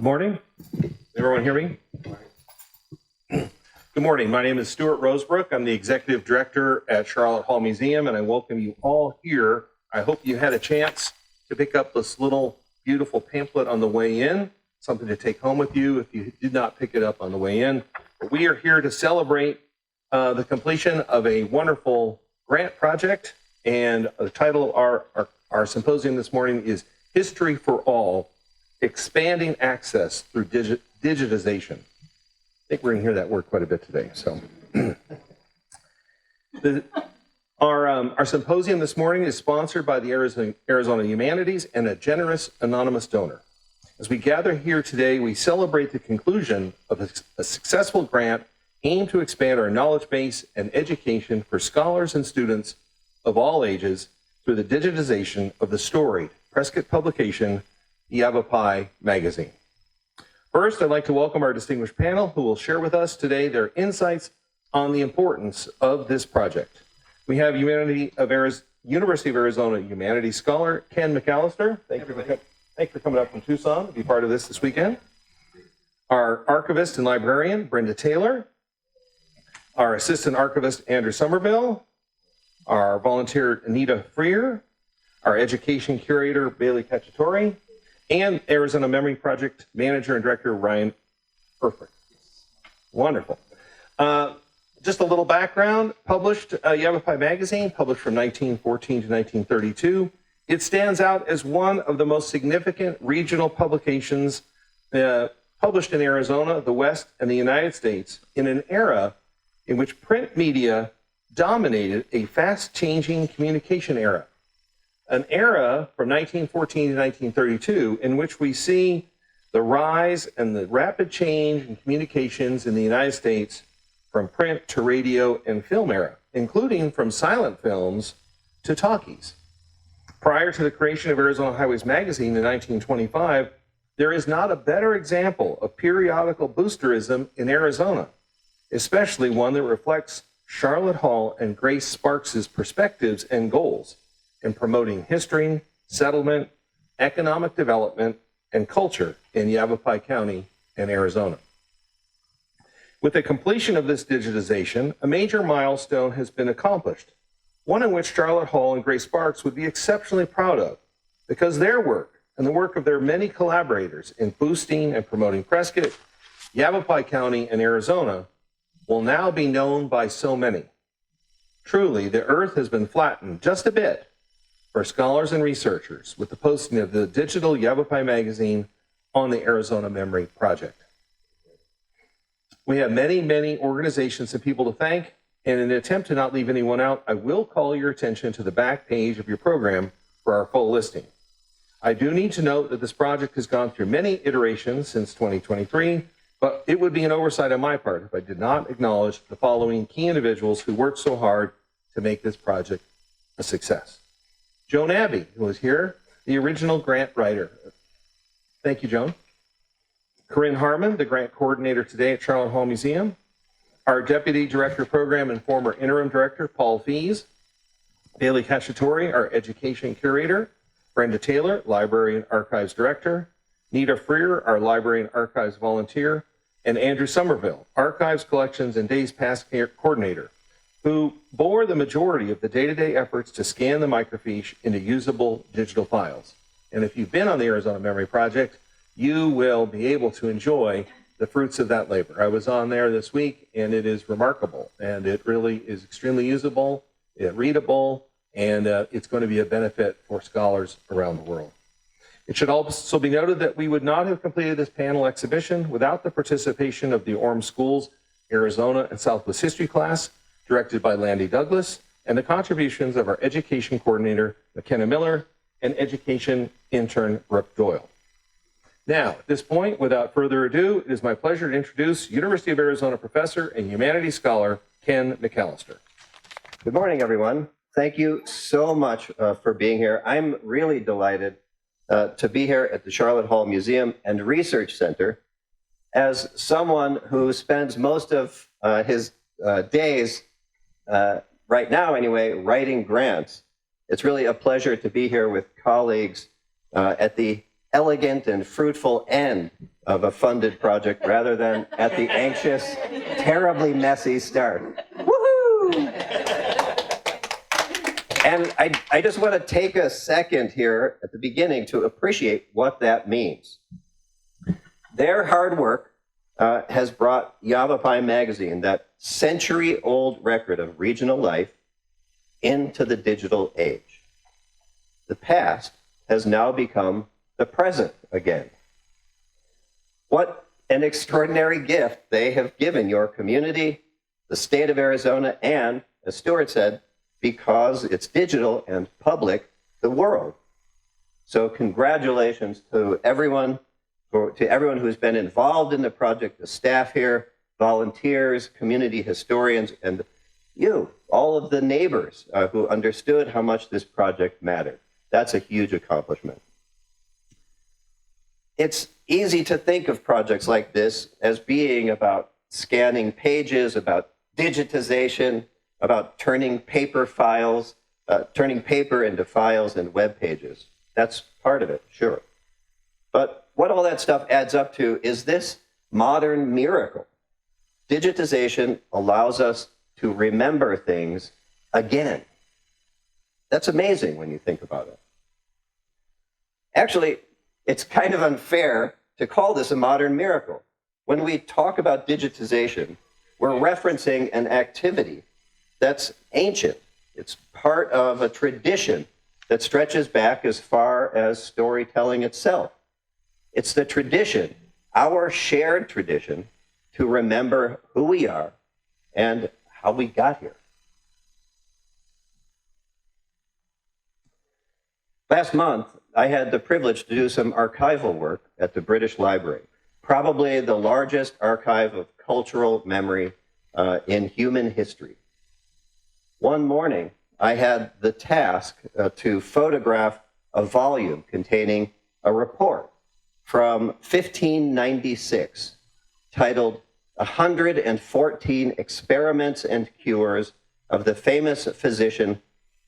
morning. Can everyone hear me? Good morning. My name is Stuart Rosebrook. I'm the Executive Director at Sharlot Hall Museum, and I welcome you all here. I hope you had a chance to pick up this little beautiful pamphlet on the way in, something to take home with you if you did not pick it up on the way in. But we are here to celebrate the completion of a wonderful grant project, and the title of our symposium this morning is History for All, Expanding Access Through Digitization. I think we're going to hear that word quite a bit today. So, our symposium this morning is sponsored by the Arizona Humanities and a generous anonymous donor. As we gather here today, we celebrate the conclusion of a successful grant aimed to expand our knowledge base and education for scholars and students of all ages through the digitization of the storied Prescott publication, Yavapai Magazine. First, I'd like to welcome our distinguished panel who will share with us today their insights on the importance of this project. We have University of Arizona Humanities scholar Ken McAllister. Thank you for coming up from Tucson to be part of this weekend. Our archivist and librarian, Brenda Taylor. Our assistant archivist, Andrew Somerville. Our volunteer, Anita Freer. Our education curator, Bailey Cacciatore. And Arizona Memory Project Manager and Director, Ryan Perfect. Wonderful. Just a little background, Yavapai Magazine, published from 1914 to 1932. It stands out as one of the most significant regional publications published in Arizona, the West, and the United States in an era in which print media dominated a fast-changing communication era. An era from 1914 to 1932 in which we see the rise and the rapid change in communications in the United States from print to radio and film era, including from silent films to talkies. Prior to the creation of Arizona Highways Magazine in 1925, there is not a better example of periodical boosterism in Arizona, especially one that reflects Sharlot Hall and Grace Sparks's perspectives and goals in promoting history, settlement, economic development, and culture in Yavapai County and Arizona. With the completion of this digitization, a major milestone has been accomplished, one in which Sharlot Hall and Grace Sparks would be exceptionally proud of, because their work and the work of their many collaborators in boosting and promoting Prescott, Yavapai County, and Arizona will now be known by so many. Truly, the earth has been flattened just a bit for scholars and researchers with the posting of the digital Yavapai Magazine on the Arizona Memory Project. We have many, many organizations and people to thank, and in an attempt to not leave anyone out, I will call your attention to the back page of your program for our full listing. I do need to note that this project has gone through many iterations since 2023, but it would be an oversight on my part if I did not acknowledge the following key individuals who worked so hard to make this project a success. Joan Abbey, who is here, the original grant writer. Thank you, Joan. Corinne Harmon, the grant coordinator today at Sharlot Hall Museum. Our Deputy Director of Program and former Interim Director, Paul Fees. Bailey Cacciatore, our Education Curator. Brenda Taylor, Library and Archives Director. Nita Freer, our Library and Archives Volunteer. And Andrew Somerville, Archives, Collections, and Days Past Coordinator, who bore the majority of the day-to-day efforts to scan the microfiche into usable digital files. And if you've been on the Arizona Memory Project, you will be able to enjoy the fruits of that labor. I was on there this week, and it is remarkable, and it really is extremely usable, readable, and it's going to be a benefit for scholars around the world. It should also be noted that we would not have completed this panel exhibition without the participation of the Orem School's Arizona and Southwest History class, directed by Landy Douglas, and the contributions of our education coordinator, McKenna Miller, and education intern, Brooke Doyle. Now, at this point, without further ado, it is my pleasure to introduce University of Arizona professor and humanities scholar, Ken McAllister. Good morning, everyone. Thank you so much for being here. I'm really delighted to be here at the Sharlot Hall Museum and Research Center as someone who spends most of his days, right now anyway, writing grants. It's really a pleasure to be here with colleagues at the elegant and fruitful end of a funded project rather than at the anxious, terribly messy start. Woohoo! And I just want to take a second here at the beginning to appreciate what that means. Their hard work has brought Yavapai Magazine, that century-old record of regional life, into the digital age. The past has now become the present again. What an extraordinary gift they have given your community, the state of Arizona, and, as Stuart said, because it's digital and public, the world. So congratulations to everyone who's been involved in the project, the staff here, volunteers, community historians, and you, all of the neighbors who understood how much this project mattered. That's a huge accomplishment. It's easy to think of projects like this as being about scanning pages, about digitization, about turning paper into files and web pages. That's part of it, sure. But what all that stuff adds up to is this modern miracle. Digitization allows us to remember things again. That's amazing when you think about it. Actually, it's kind of unfair to call this a modern miracle. When we talk about digitization, we're referencing an activity that's ancient. It's part of a tradition that stretches back as far as storytelling itself. It's the tradition, our shared tradition, to remember who we are and how we got here. Last month, I had the privilege to do some archival work at the British Library, probably the largest archive of cultural memory in human history. One morning, I had the task to photograph a volume containing a report from 1596 titled 114 Experiments and Cures of the famous physician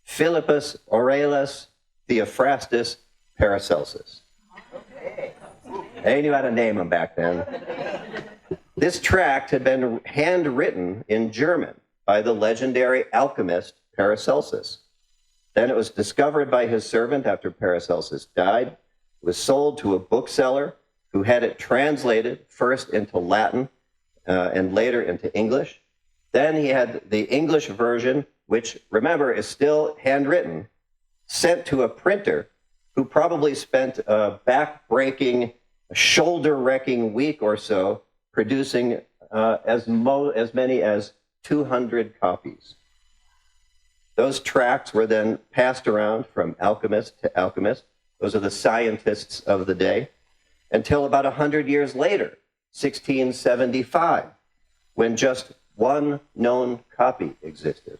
Philippus Aurelius Theophrastus Paracelsus. They knew how to name him back then. This tract had been handwritten in German by the legendary alchemist Paracelsus. Then it was discovered by his servant after Paracelsus died. It was sold to a bookseller who had it translated first into Latin and later into English. Then he had the English version, which, remember, is still handwritten, sent to a printer who probably spent a back-breaking, shoulder-wrecking week or so producing as many as 200 copies. Those tracts were then passed around from alchemist to alchemist. Those are the scientists of the day, until about 100 years later, 1675, when just one known copy existed.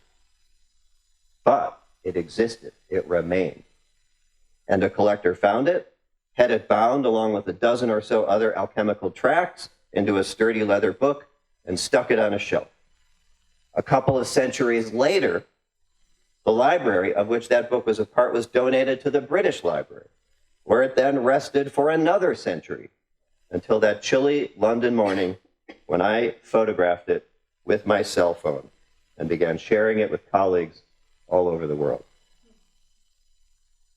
But it existed, it remained. And a collector found it, had it bound along with a dozen or so other alchemical tracts into a sturdy leather book, and stuck it on a shelf. A couple of centuries later, the library of which that book was a part was donated to the British Library, where it then rested for another century, until that chilly London morning when I photographed it with my cell phone and began sharing it with colleagues all over the world.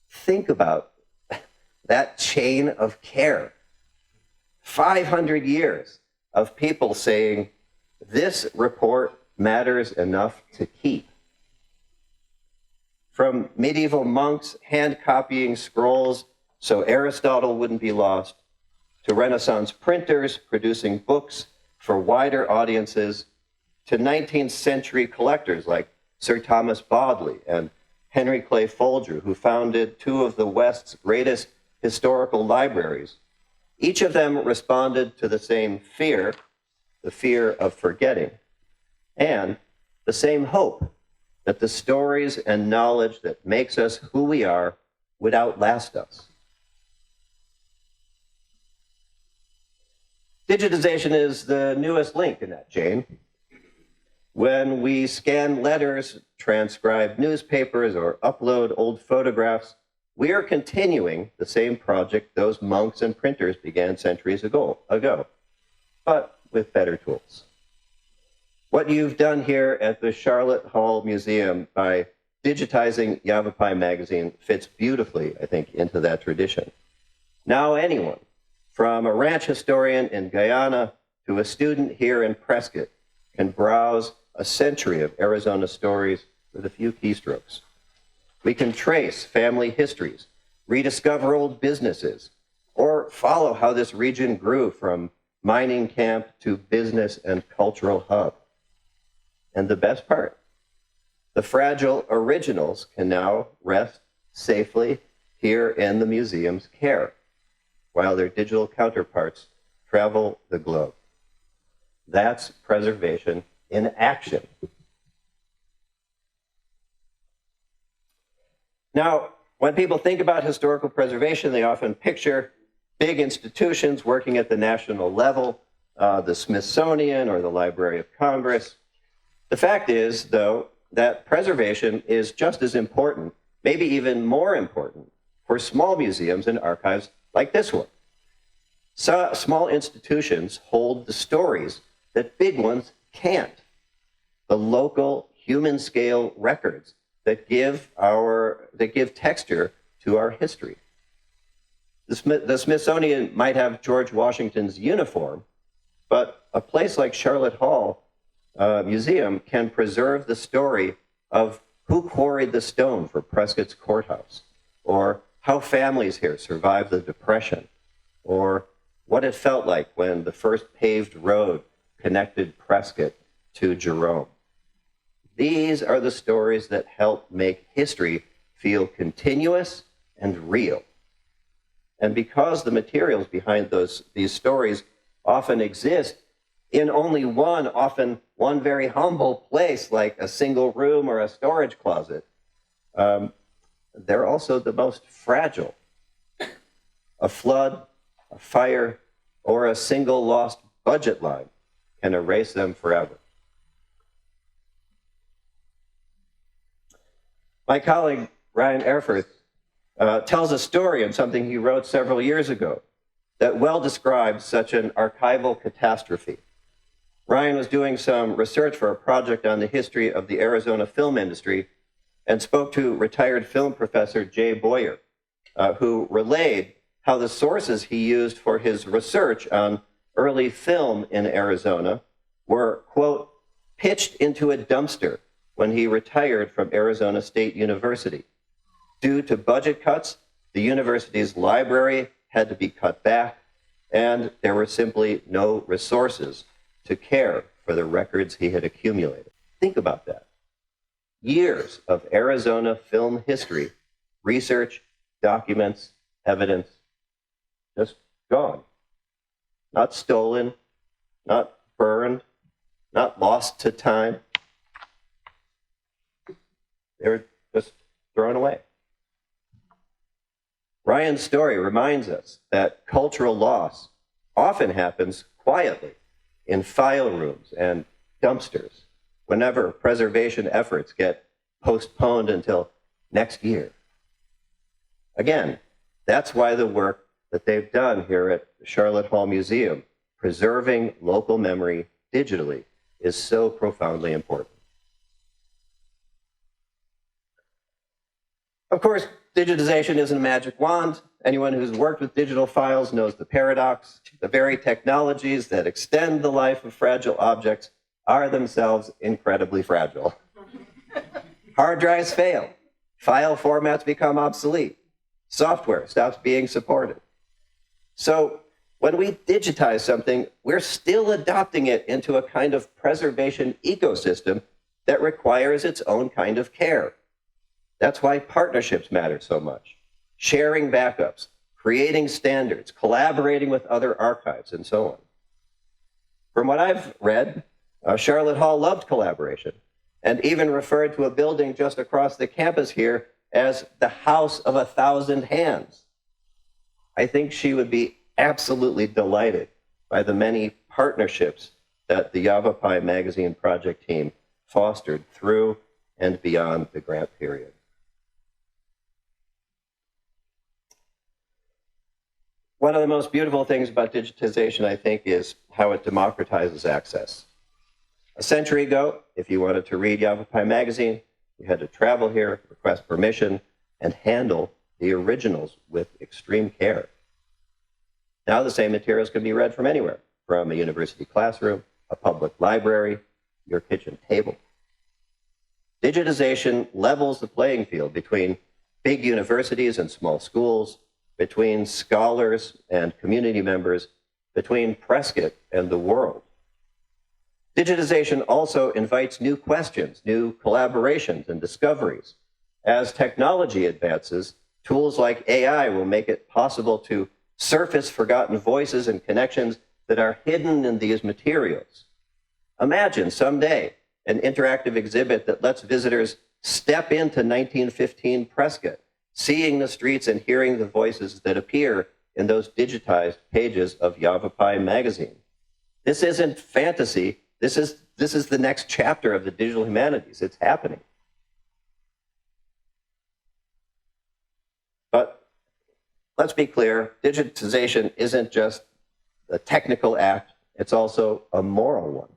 Think about that chain of care. 500 years of people saying, this report matters enough to keep. From medieval monks hand copying scrolls so Aristotle wouldn't be lost, to Renaissance printers producing books for wider audiences, to 19th century collectors like Sir Thomas Bodley and Henry Clay Folger, who founded two of the West's greatest historical libraries. Each of them responded to the same fear, the fear of forgetting, and the same hope that the stories and knowledge that makes us who we are would outlast us. Digitization is the newest link in that chain. When we scan letters, transcribe newspapers, or upload old photographs, we are continuing the same project those monks and printers began centuries ago, but with better tools. What you've done here at the Sharlot Hall Museum by digitizing Yavapai Magazine fits beautifully, I think, into that tradition. Now anyone, from a ranch historian in Guyana to a student here in Prescott, can browse a century of Arizona stories with a few keystrokes. We can trace family histories, rediscover old businesses, or follow how this region grew from mining camp to business and cultural hub. And the best part, the fragile originals can now rest safely here in the museum's care, while their digital counterparts travel the globe. That's preservation in action. Now, when people think about historical preservation, they often picture big institutions working at the national level, the Smithsonian or the Library of Congress. The fact is, though, that preservation is just as important, maybe even more important, for small museums and archives like this one. So, small institutions hold the stories that big ones can't. The local human-scale records that give texture to our history. The Smithsonian might have George Washington's uniform, but a place like Sharlot Hall Museum can preserve the story of who quarried the stone for Prescott's courthouse, or how families here survived the Depression, or what it felt like when the first paved road connected Prescott to Jerome. These are the stories that help make history feel continuous and real. And because the materials behind these stories often exist in only often one very humble place, like a single room or a storage closet, they're also the most fragile. A flood, a fire, or a single lost budget line can erase them forever. My colleague, Ryan Erfurth, tells a story in something he wrote several years ago that well describes such an archival catastrophe. Ryan was doing some research for a project on the history of the Arizona film industry and spoke to retired film professor Jay Boyer, who relayed how the sources he used for his research on early film in Arizona were, quote, pitched into a dumpster when he retired from Arizona State University. Due to budget cuts, the university's library had to be cut back, and there were simply no resources to care for the records he had accumulated. Think about that. Years of Arizona film history, research, documents, evidence, just gone. Not stolen, not burned, not lost to time. They were just thrown away. Ryan's story reminds us that cultural loss often happens quietly in file rooms and dumpsters whenever preservation efforts get postponed until next year. Again, that's why the work that they've done here at the Sharlot Hall Museum, preserving local memory digitally, is so profoundly important. Of course, digitization isn't a magic wand. Anyone who's worked with digital files knows the paradox. The very technologies that extend the life of fragile objects are themselves incredibly fragile. Hard drives fail. File formats become obsolete. Software stops being supported. So when we digitize something, we're still adopting it into a kind of preservation ecosystem that requires its own kind of care. That's why partnerships matter so much. Sharing backups, creating standards, collaborating with other archives, and so on. From what I've read, Sharlot Hall loved collaboration and even referred to a building just across the campus here as the House of 1,000 Hands. I think she would be absolutely delighted by the many partnerships that the Yavapai Magazine project team fostered through and beyond the grant period. One of the most beautiful things about digitization, I think, is how it democratizes access. A century ago, if you wanted to read Yavapai Magazine, you had to travel here, request permission, and handle the originals with extreme care. Now the same materials can be read from anywhere, from a university classroom, a public library, your kitchen table. Digitization levels the playing field between big universities and small schools, between scholars and community members, between Prescott and the world. Digitization also invites new questions, new collaborations and discoveries. As technology advances, tools like AI will make it possible to surface forgotten voices and connections that are hidden in these materials. Imagine someday an interactive exhibit that lets visitors step into 1915 Prescott, seeing the streets and hearing the voices that appear in those digitized pages of Yavapai Magazine. This isn't fantasy. This is the next chapter of the digital humanities. It's happening. But let's be clear, digitization isn't just a technical act, it's also a moral one.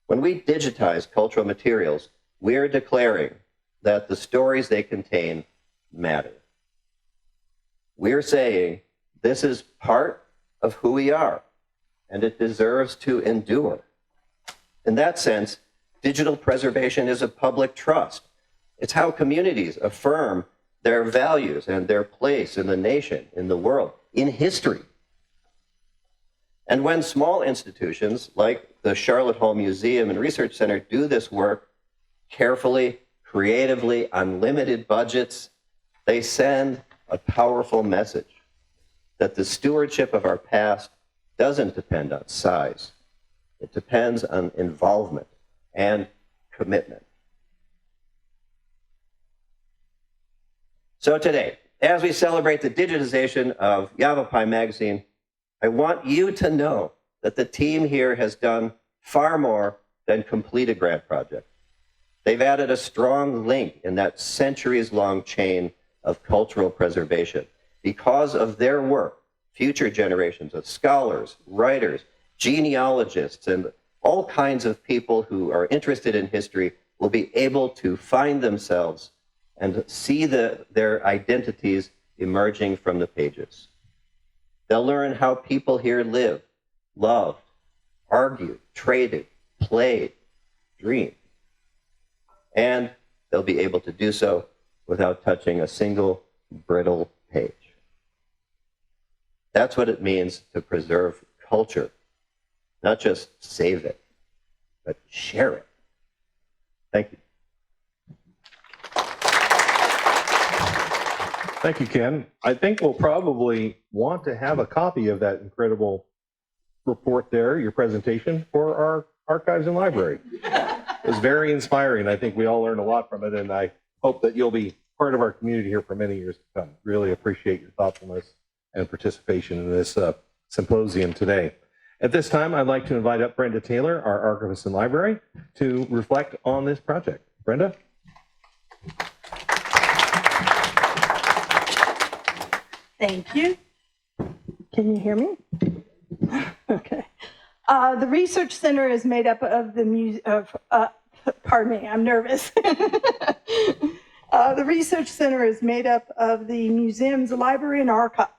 When we digitize cultural materials, we're declaring that the stories they contain matter. We're saying this is part of who we are, and it deserves to endure. In that sense, digital preservation is a public trust. It's how communities affirm their values and their place in the nation, in the world, in history. And when small institutions like the Sharlot Hall Museum and Research Center do this work carefully, creatively, on limited budgets, they send a powerful message that the stewardship of our past doesn't depend on size. It depends on involvement and commitment. So today, as we celebrate the digitization of Yavapai Magazine, I want you to know that the team here has done far more than complete a grant project. They've added a strong link in that centuries-long chain of cultural preservation. Because of their work, future generations of scholars, writers, genealogists, and all kinds of people who are interested in history will be able to find themselves and see their identities emerging from the pages. They'll learn how people here lived, loved, argued, traded, played, dreamed. And they'll be able to do so without touching a single brittle page. That's what it means to preserve culture. Not just save it, but share it. Thank you. Thank you, Ken. I think we'll probably want to have a copy of that incredible report there, your presentation, for our archives and library. It was very inspiring. I think we all learned a lot from it, and I hope that you'll be part of our community here for many years to come. Really appreciate your thoughtfulness and participation in this symposium today. At this time, I'd like to invite up Brenda Taylor, our archivist and library, to reflect on this project. Brenda? Thank you. Can you hear me? Okay. The Research Center is made up of pardon me, I'm nervous. The Research Center is made up of the museums, the library, and archives.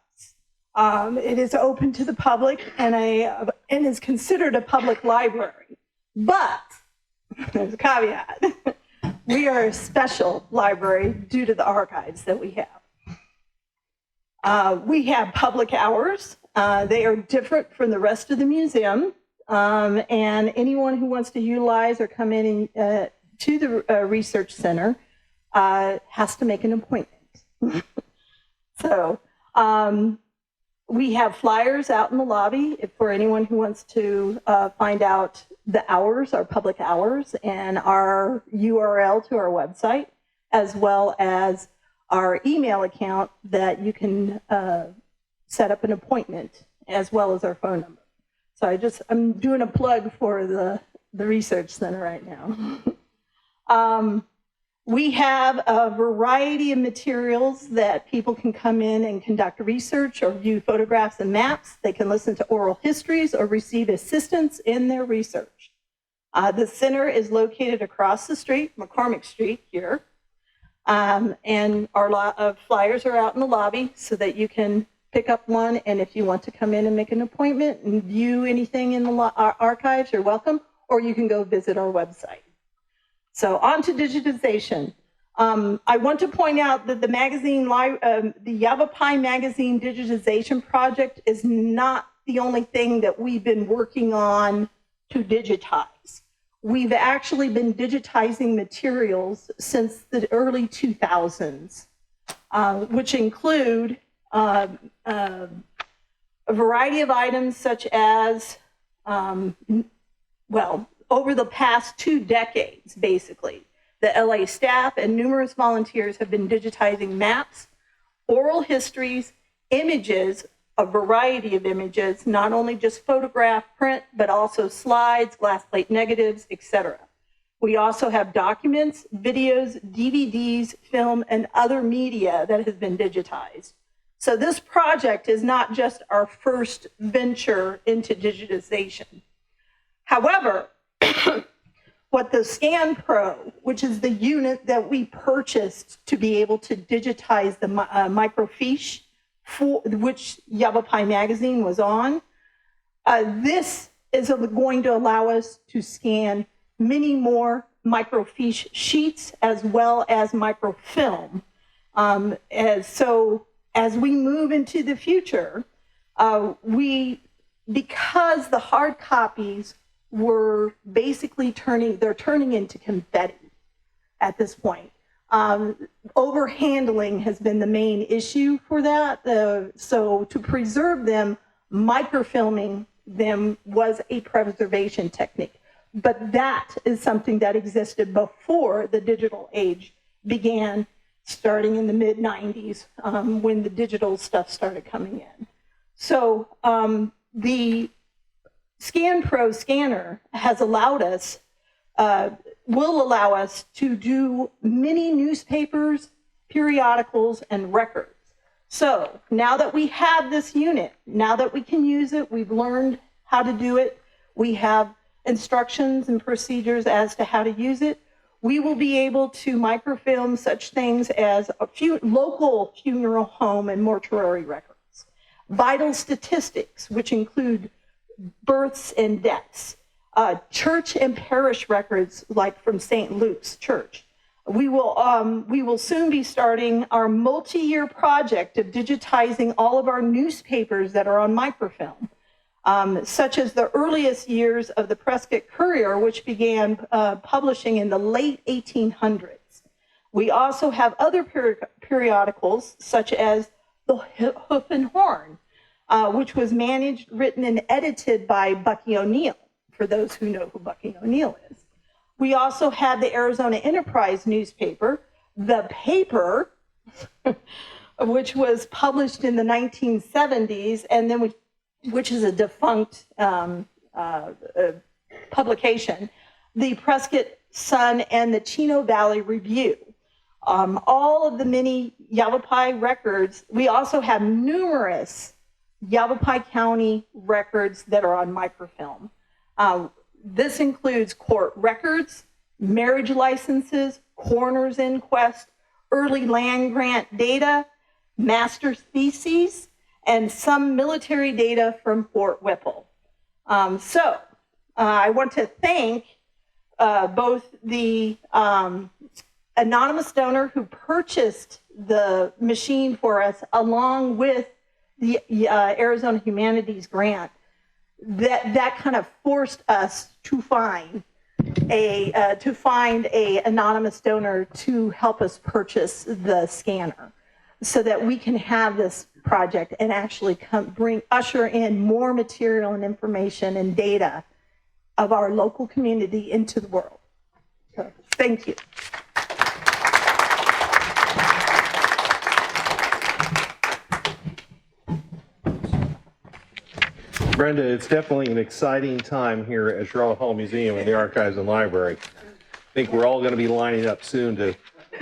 It is open to the public and is considered a public library. But, there's a caveat, we are a special library due to the archives that we have. We have public hours. They are different from the rest of the museum. And anyone who wants to utilize or come in to the Research Center has to make an appointment. So we have flyers out in the lobby for anyone who wants to find out the hours, our public hours, and our URL to our website, as well as our email account that you can set up an appointment, as well as our phone number. So I'm doing a plug for the Research Center right now. We have a variety of materials that people can come in and conduct research or view photographs and maps. They can listen to oral histories or receive assistance in their research. The center is located across the street, McCormick Street here. And our flyers are out in the lobby so that you can pick up one. And if you want to come in and make an appointment and view anything in the archives, you're welcome, or you can go visit our website. So on to digitization. I want to point out that the Yavapai Magazine digitization project is not the only thing that we've been working on to digitize. We've actually been digitizing materials since the early 2000s, which include a variety of items such as, over the past 2 decades, basically, the LA staff and numerous volunteers have been digitizing maps, oral histories, images, a variety of images, not only just photograph, print, but also slides, glass plate negatives, etc. We also have documents, videos, DVDs, film, and other media that has been digitized. So this project is not just our first venture into digitization. However, what the Scan Pro, which is the unit that we purchased to be able to digitize the microfiche, for which Yavapai Magazine was on, this is going to allow us to scan many more microfiche sheets as well as microfilm. So as we move into the future, because the hard copies were basically turning into confetti at this point. Overhandling has been the main issue for that. So to preserve them, microfilming them was a preservation technique. But that is something that existed before the digital age began, starting in the mid-90s, when the digital stuff started coming in. So the Scan Pro scanner has allowed us, will allow us to do many newspapers, periodicals, and records. So now that we have this unit, now that we can use it, we've learned how to do it, we have instructions and procedures as to how to use it, we will be able to microfilm such things as local funeral home and mortuary records, vital statistics, which include births and deaths, church and parish records, like from St. Luke's Church. We will soon be starting our multi-year project of digitizing all of our newspapers that are on microfilm, such as the earliest years of the Prescott Courier, which began publishing in the late 1800s. We also have other periodicals, such as the Hoof and Horn, which was managed, written, and edited by Bucky O'Neill, for those who know who Bucky O'Neill is. We also have the Arizona Enterprise newspaper, the paper, which was published in the 1970s, and then which is a defunct publication, the Prescott Sun and the Chino Valley Review. All of the many Yavapai records. We also have numerous Yavapai County records that are on microfilm. This includes court records, marriage licenses, coroner's inquest, early land grant data, master's theses, and some military data from Fort Whipple. I want to thank both the anonymous donor who purchased the machine for us, along with the Arizona Humanities grant. That kind of forced us to find a anonymous donor to help us purchase the scanner, so that we can have this project and actually usher in more material and information and data of our local community into the world. So, thank you. Brenda, it's definitely an exciting time here at Sharlot Hall Museum and the Archives and Library. I think we're all going to be lining up soon to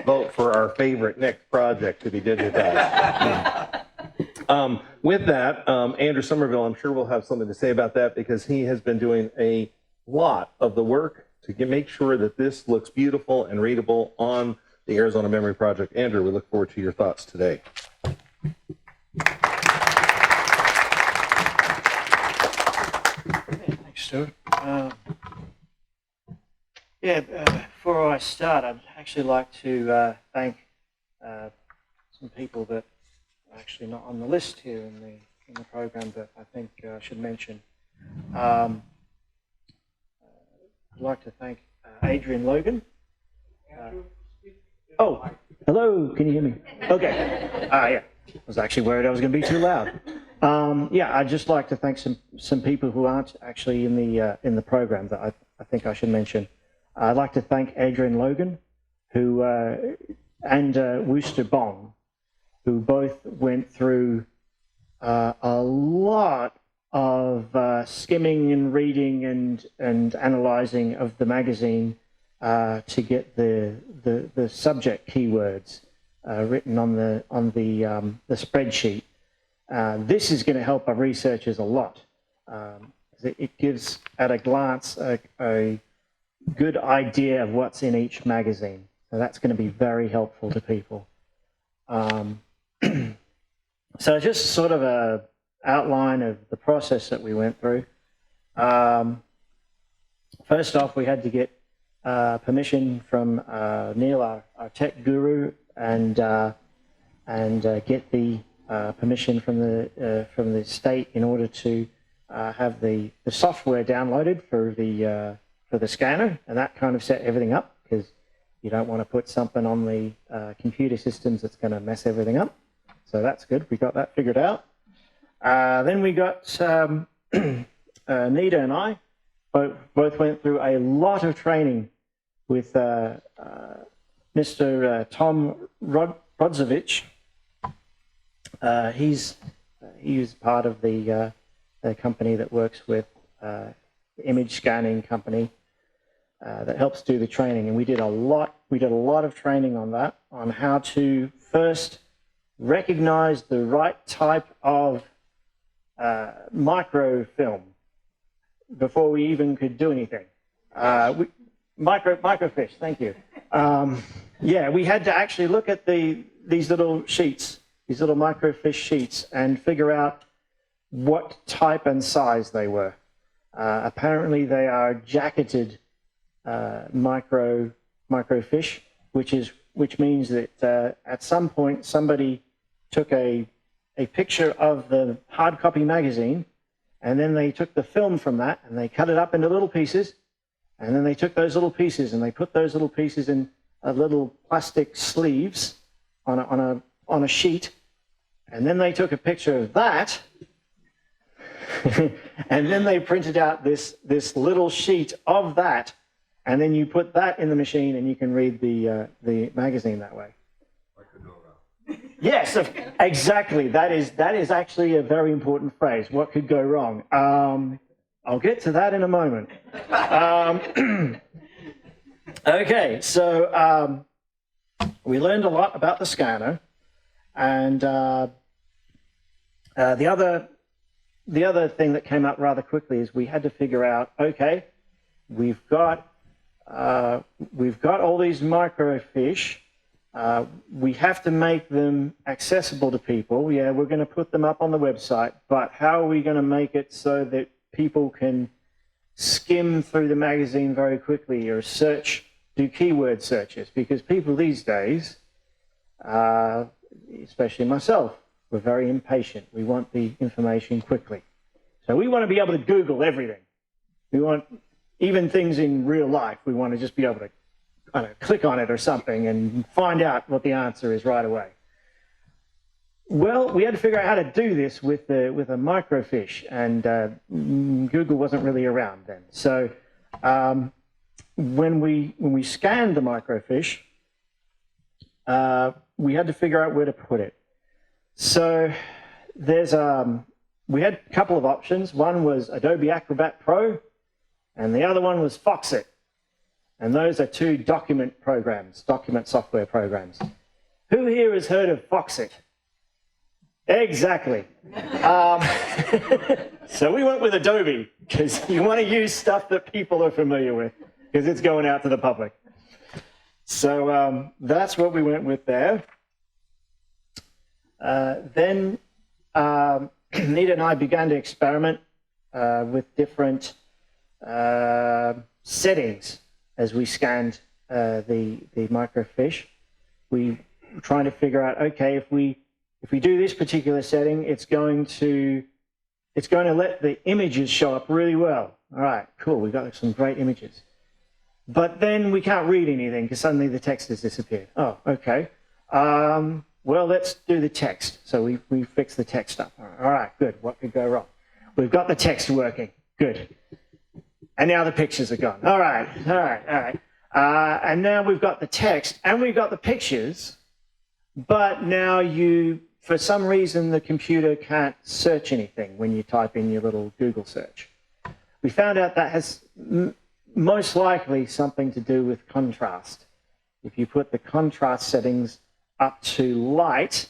vote for our favorite next project to be digitized. With that, Andrew Somerville, I'm sure will have something to say about that because he has been doing a lot of the work to make sure that this looks beautiful and readable on the Arizona Memory Project. Andrew, we look forward to your thoughts today. Thanks, Stuart. Before I start, I'd actually like to thank some people that are actually not on the list here in the program, but I think I should mention. I'd like to thank Adrian Logan. Oh, hello, can you hear me? Okay. Yeah, I was actually worried I was going to be too loud. I'd just like to thank some people who aren't actually in the program that I think I should mention. I'd like to thank Adrian Logan, who and Wooster Bong, who both went through a lot of skimming and reading and analyzing of the magazine to get the subject keywords written on the spreadsheet. This is going to help our researchers a lot. It gives, at a glance, a good idea of what's in each magazine. So that's going to be very helpful to people. So just sort of a outline of the process that we went through. First off, we had to get permission from Neil, our tech guru, and get the permission from the state in order to have the software downloaded for the scanner, and that kind of set everything up because you don't want to put something on the computer systems that's going to mess everything up. So that's good. We got that figured out. Then we got Nita and I both went through a lot of training with Mr. Tom Rodzovich. He's part of the company that works with the image scanning company that helps do the training, and we did a lot of training on that, on how to first recognize the right type of microfilm before we even could do anything. Microfiche, thank you. We had to actually look at these little sheets, these little microfiche sheets, and figure out what type and size they were. Apparently they are jacketed microfiche, which means that at some point somebody took a picture of the hard copy magazine, and then they took the film from that and they cut it up into little pieces, and then they took those little pieces and they put those little pieces in little plastic sleeves on a sheet, and then they took a picture of that and then they printed out this little sheet of that, and then you put that in the machine and you can read the magazine that way. Yes, exactly. That is actually a very important phrase. What could go wrong? I'll get to that in a moment. Okay, so we learned a lot about the scanner, and the other thing that came up rather quickly is we had to figure out, okay, we've got all these microfiche. We have to make them accessible to people. Yeah, we're going to put them up on the website, but how are we going to make it so that people can skim through the magazine very quickly or do keyword searches? Because people these days, especially myself, we're very impatient. We want the information quickly. So we want to be able to Google everything. We want, even things in real life, we want to just be able to kind of click on it or something and find out what the answer is right away. Well, we had to figure out how to do this with a microfiche, and Google wasn't really around then. So when we scanned the microfiche, we had to figure out where to put it. So we had a couple of options. One was Adobe Acrobat Pro, and the other one was Foxit. And those are two document programs, document software programs. Who here has heard of Foxit? Exactly. So we went with Adobe because you want to use stuff that people are familiar with because it's going out to the public. So that's what we went with there. Then Nita and I began to experiment with different settings as we scanned the microfiche. We were trying to figure out, okay, if we do this particular setting, it's going to let the images show up really well. All right, cool, we've got some great images. But then we can't read anything because suddenly the text has disappeared. Oh, okay. Well, let's do the text. So we fixed the text up. All right, good. What could go wrong? We've got the text working. Good. And now the pictures are gone. All right. And now we've got the text and we've got the pictures, but now for some reason, the computer can't search anything when you type in your little Google search. We found out that has most likely something to do with contrast. If you put the contrast settings up to light,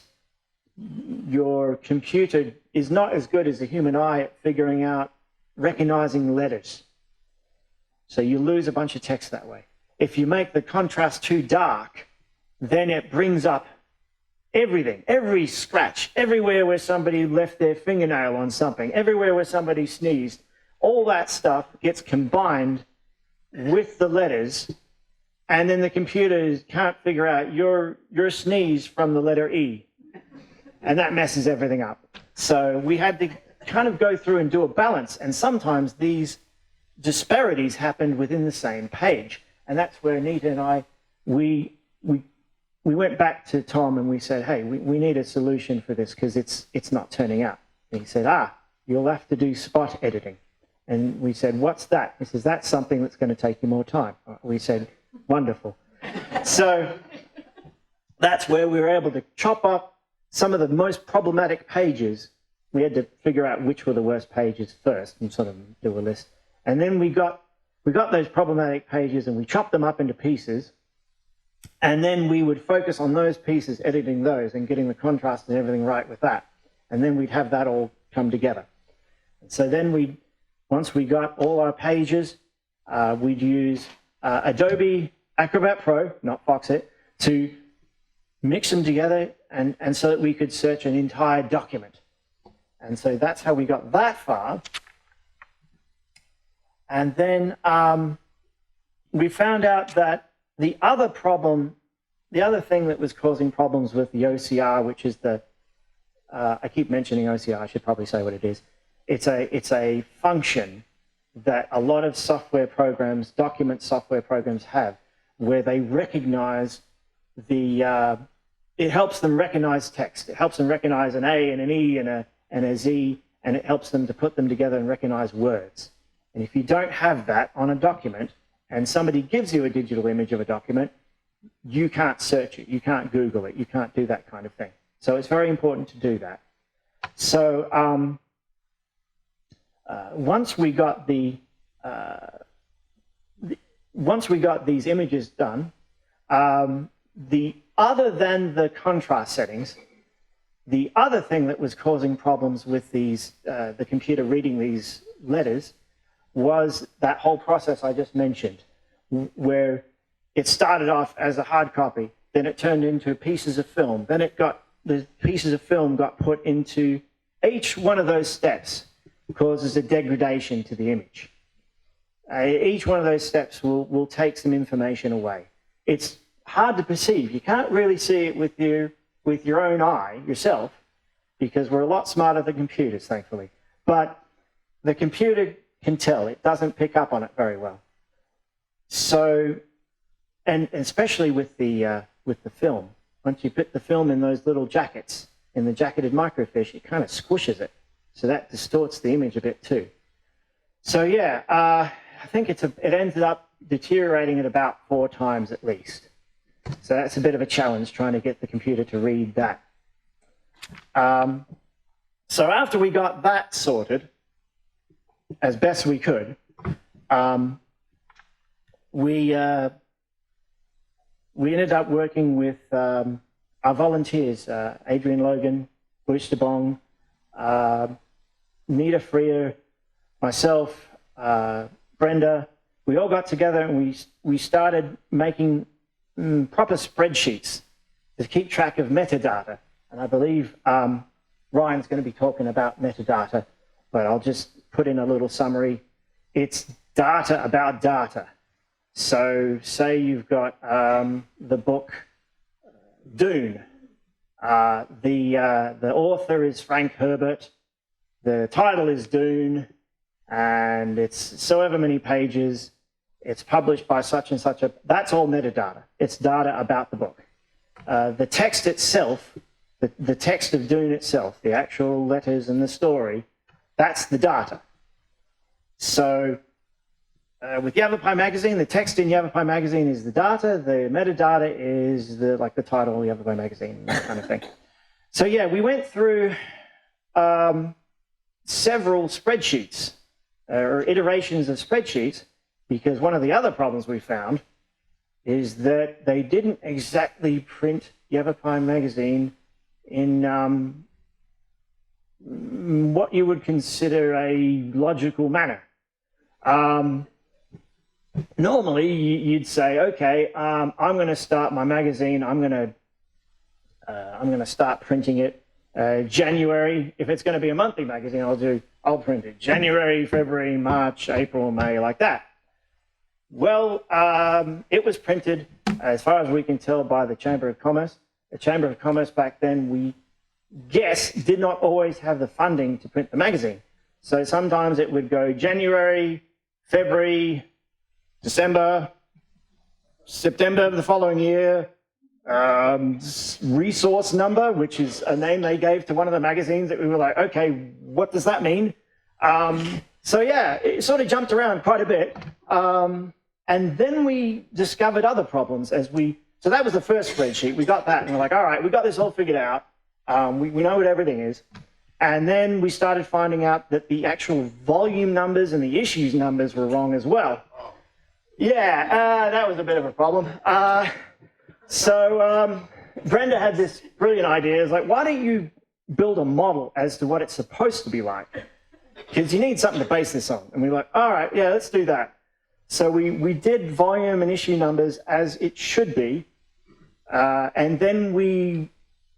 your computer is not as good as the human eye at figuring out, recognizing letters. So you lose a bunch of text that way. If you make the contrast too dark, then it brings up everything, every scratch, everywhere where somebody left their fingernail on something, everywhere where somebody sneezed, all that stuff gets combined with the letters, and then the computer can't figure out your sneeze from the letter E. And that messes everything up. So we had to kind of go through and do a balance, and sometimes these disparities happened within the same page. And that's where Nita and I, we went back to Tom and we said, hey, we need a solution for this because it's not turning out. And he said, you'll have to do spot editing. And we said, what's that? He says, that's something that's going to take you more time. We said, wonderful. So that's where we were able to chop up some of the most problematic pages. We had to figure out which were the worst pages first and sort of do a list. And then we got those problematic pages and we chopped them up into pieces. And then we would focus on those pieces, editing those and getting the contrast and everything right with that. And then we'd have that all come together. And so then once we got all our pages, we'd use Adobe Acrobat Pro, not Foxit, to mix them together and so that we could search an entire document. And so that's how we got that far. And then we found out that the other thing that was causing problems with the OCR, which is I keep mentioning OCR, I should probably say what it is. It's a function that a lot of software programs, document software programs have, where they recognize it helps them recognize text. It helps them recognize an A and an E and a Z, and it helps them to put them together and recognize words. And if you don't have that on a document, and somebody gives you a digital image of a document, you can't search it, you can't Google it, you can't do that kind of thing. So it's very important to do that. So once we got these images done, other than the contrast settings, the other thing that was causing problems with the computer reading these letters was that whole process I just mentioned, where it started off as a hard copy, then it turned into pieces of film, then the pieces of film got put into each one of those steps causes a degradation to the image. Each one of those steps will take some information away. It's hard to perceive. You can't really see it with your own eye yourself, because we're a lot smarter than computers, thankfully. But the computer can tell. It doesn't pick up on it very well. So, and especially with the film, once you put the film in those little jackets, in the jacketed microfiche, it kind of squishes it. So that distorts the image a bit too. So yeah, I think it ended up deteriorating it about 4 times at least. So that's a bit of a challenge trying to get the computer to read that. So after we got that sorted, as best we could, we ended up working with our volunteers, Adrian Logan, Bush DeBong, Nita Freer, myself, Brenda. We all got together and we started making proper spreadsheets to keep track of metadata. And I believe Ryan's going to be talking about metadata, but I'll just put in a little summary. It's data about data. So say you've got the book Dune. The author is Frank Herbert. The title is Dune, and it's so ever many pages. It's published by such and such a. That's all metadata. It's data about the book. The text itself, the text of Dune itself, the actual letters and the story, that's the data. So with Yavapai Magazine, the text in Yavapai Magazine is the data. The metadata is the title of Yavapai Magazine, that kind of thing. So yeah, we went through several spreadsheets or iterations of spreadsheets, because one of the other problems we found is that they didn't exactly print Yavapai Magazine in what you would consider a logical manner. Normally, you'd say, okay, I'm going to start my magazine. I'm going to start printing it January. If it's going to be a monthly magazine, I'll print it January, February, March, April, May, like that. Well, it was printed, as far as we can tell, by the Chamber of Commerce. The Chamber of Commerce back then, we guess, did not always have the funding to print the magazine. So sometimes it would go January, February, December, September of the following year, resource number, which is a name they gave to one of the magazines that we were like, okay, what does that mean? So yeah, it sort of jumped around quite a bit. And then we discovered other problems so that was the first spreadsheet. We got that and we're like, all right, we got this all figured out. We know what everything is. And then we started finding out that the actual volume numbers and the issues numbers were wrong as well. Yeah, that was a bit of a problem. So Brenda had this brilliant idea. It's like, why don't you build a model as to what it's supposed to be like? Because you need something to base this on. And we were like, all right, yeah, let's do that. So we did volume and issue numbers as it should be. And then we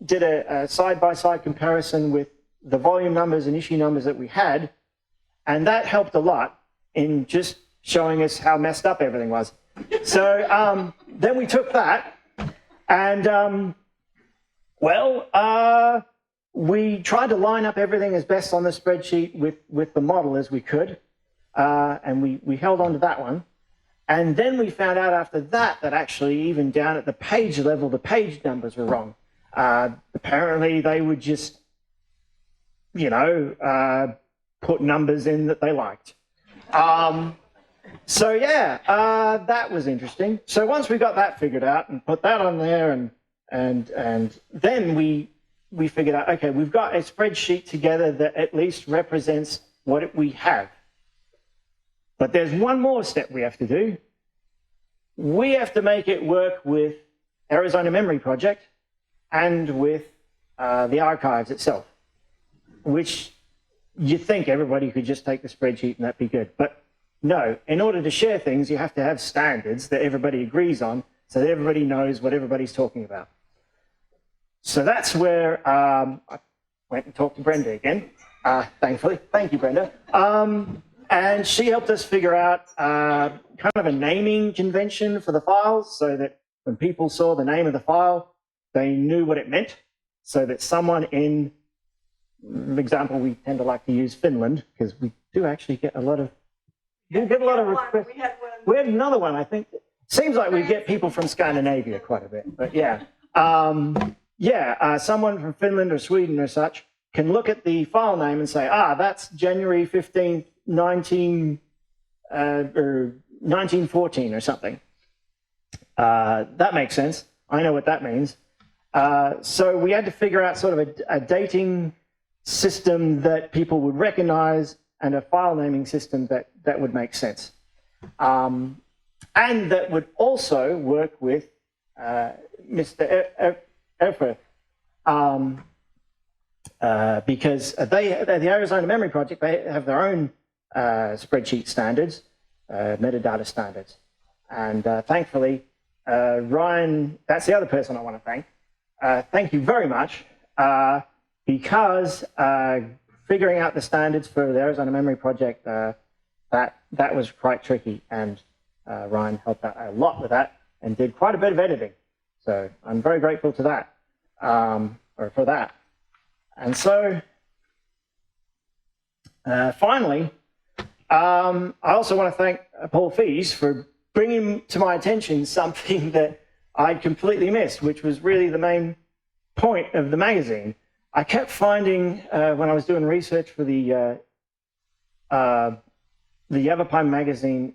did a side-by-side comparison with the volume numbers and issue numbers that we had. And that helped a lot in just showing us how messed up everything was. So then we took that and, we tried to line up everything as best on the spreadsheet with the model as we could. And we held on to that one. And then we found out after that actually even down at the page level, the page numbers were wrong. Apparently they would just, put numbers in that they liked. So yeah, that was interesting. So once we got that figured out and put that on there and then we figured out, okay, we've got a spreadsheet together that at least represents what we have. But there's one more step we have to do. We have to make it work with Arizona Memory Project and with the archives itself, which you think everybody could just take the spreadsheet and that'd be good. But no, in order to share things, you have to have standards that everybody agrees on so that everybody knows what everybody's talking about. So that's where I went and talked to Brenda again, thankfully. Thank you, Brenda. And she helped us figure out kind of a naming convention for the files so that when people saw the name of the file, they knew what it meant, so that someone in, for example, we tend to like to use Finland because we do actually get a lot of requests. We had another one, I think. Seems like we get people from Scandinavia quite a bit, but yeah. Someone from Finland or Sweden or such can look at the file name and say, that's January 15th, 1914 or something. That makes sense. I know what that means. So we had to figure out sort of a dating system that people would recognize and a file naming system that would make sense. and that would also work with Mr. Erfurth, because the Arizona Memory Project, they have their own spreadsheet standards, metadata standards. And thankfully, Ryan, that's the other person I want to thank. Thank you very much, because figuring out the standards for the Arizona Memory Project, that was quite tricky, and Ryan helped out a lot with that and did quite a bit of editing. So I'm very grateful to that, or for that. And so finally, I also want to thank Paul Fees for bringing to my attention something that I'd completely missed, which was really the main point of the magazine. I kept finding, when I was doing research for the Yavapai Magazine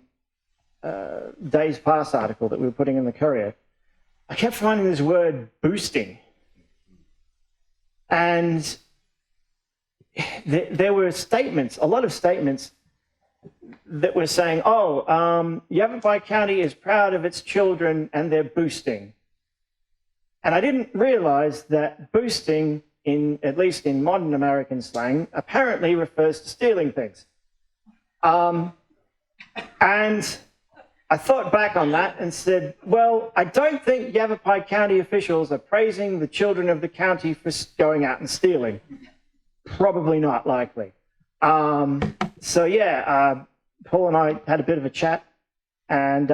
Days Past article that we were putting in the Courier, I kept finding this word boosting. And there were statements, a lot of statements that were saying, Yavapai County is proud of its children and they're boosting. And I didn't realize that boosting, at least in modern American slang, apparently refers to stealing things. And I thought back on that and said, well, I don't think Yavapai County officials are praising the children of the county for going out and stealing. Probably not likely. So yeah, Paul and I had a bit of a chat, and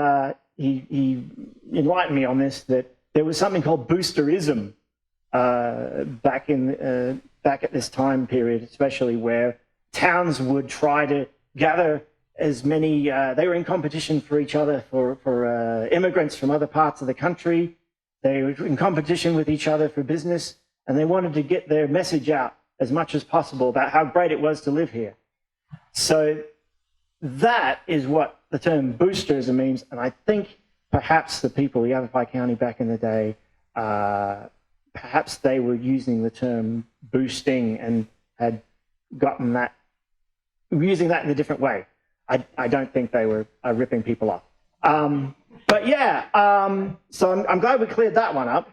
he enlightened me on this, that there was something called boosterism back at this time period, especially, where towns would try to gather as many, they were in competition for each other for immigrants from other parts of the country. They were in competition with each other for business, and they wanted to get their message out as much as possible about how great it was to live here. So that is what the term boosterism means, and I think perhaps the people of Yavapai County back in the day, perhaps they were using the term boosting and had gotten that, using that in a different way. I don't think they were ripping people off. But yeah, so I'm glad we cleared that one up.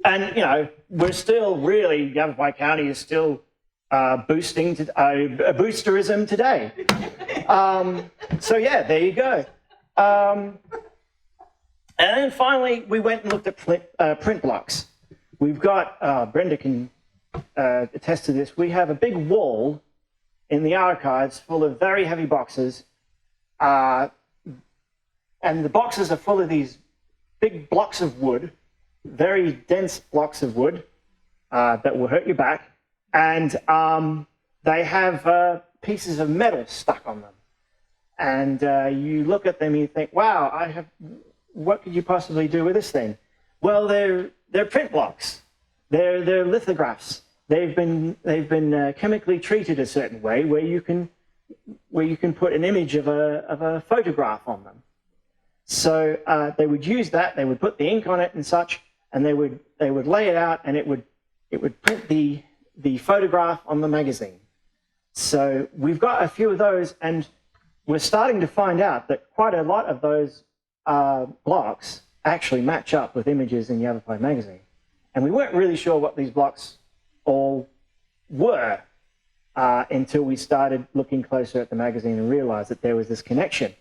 And, you know, we're still really, Yavapai County is still boosting boosterism today. So yeah, there you go. And then finally, we went and looked at print blocks. We've got, Brenda can attest to this, we have a big wall in the archives full of very heavy boxes. And the boxes are full of these big blocks of wood, very dense blocks of wood that will hurt your back. And they have pieces of metal stuck on them. And you look at them and you think, wow, what could you possibly do with this thing? Well, they're print blocks. They're lithographs. They've been chemically treated a certain way where you can put an image of a photograph on them. So they would use that. They would put the ink on it and such, and they would lay it out, and it would print the photograph on the magazine. So we've got a few of those, and we're starting to find out that quite a lot of those blocks actually match up with images in Yavapai Magazine. And we weren't really sure what these blocks all were until we started looking closer at the magazine and realized that there was this connection.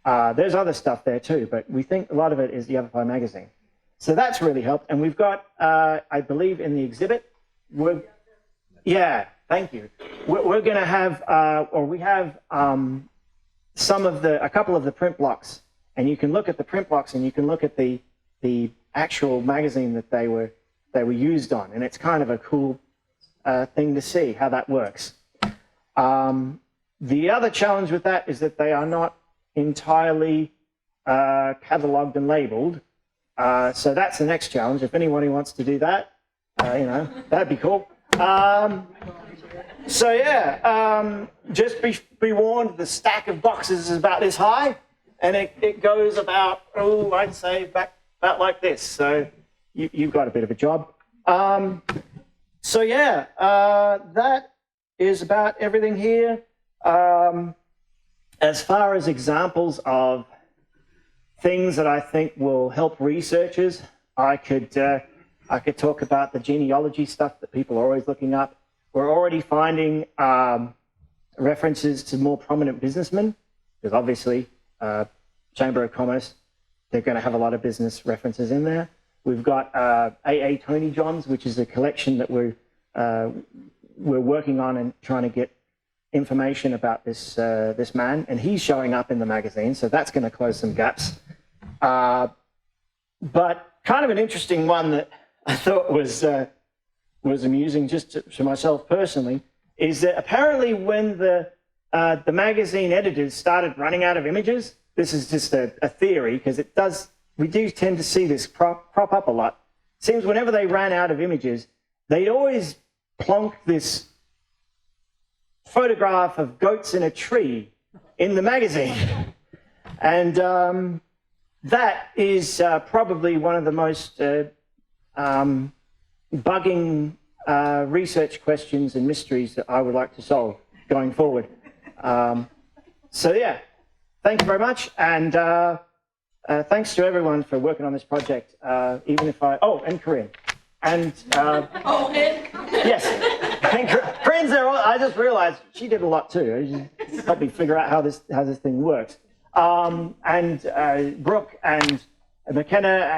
There's other stuff there too, but we think a lot of it is Yavapai Magazine. So that's really helped. And we've got, I believe in the exhibit, yeah, thank you. We're going to have, we have a couple of the print blocks, and you can look at the print blocks and you can look at the actual magazine that they were used on, and it's kind of a cool thing to see how that works. The other challenge with that is that they are not entirely cataloged and labeled. So that's the next challenge. If anyone wants to do that, that'd be cool. So yeah, just be warned, the stack of boxes is about this high, and it goes about, I'd say about like this. So you've got a bit of a job. So yeah, that is about everything here. As far as examples of things that I think will help researchers, I could talk about the genealogy stuff that people are always looking up. We're already finding references to more prominent businessmen, because obviously Chamber of Commerce, they're going to have a lot of business references in there. We've got A.A. Tony Johns, which is a collection that we're working on and trying to get information about this man, and he's showing up in the magazine, so that's going to close some gaps. But kind of an interesting one that I thought was amusing just to myself personally is that apparently when the magazine editors started running out of images, this is just a theory because we do tend to see this crop up a lot. It seems whenever they ran out of images, they'd always plonk this photograph of goats in a tree in the magazine. And that is probably one of the most bugging research questions and mysteries that I would like to solve going forward. So yeah, thank you very much. And thanks to everyone for working on this project, even if and Corinne. And yes, and Corinne's there. I just realized she did a lot too. She helped me figure out how this thing works. And Brooke and McKenna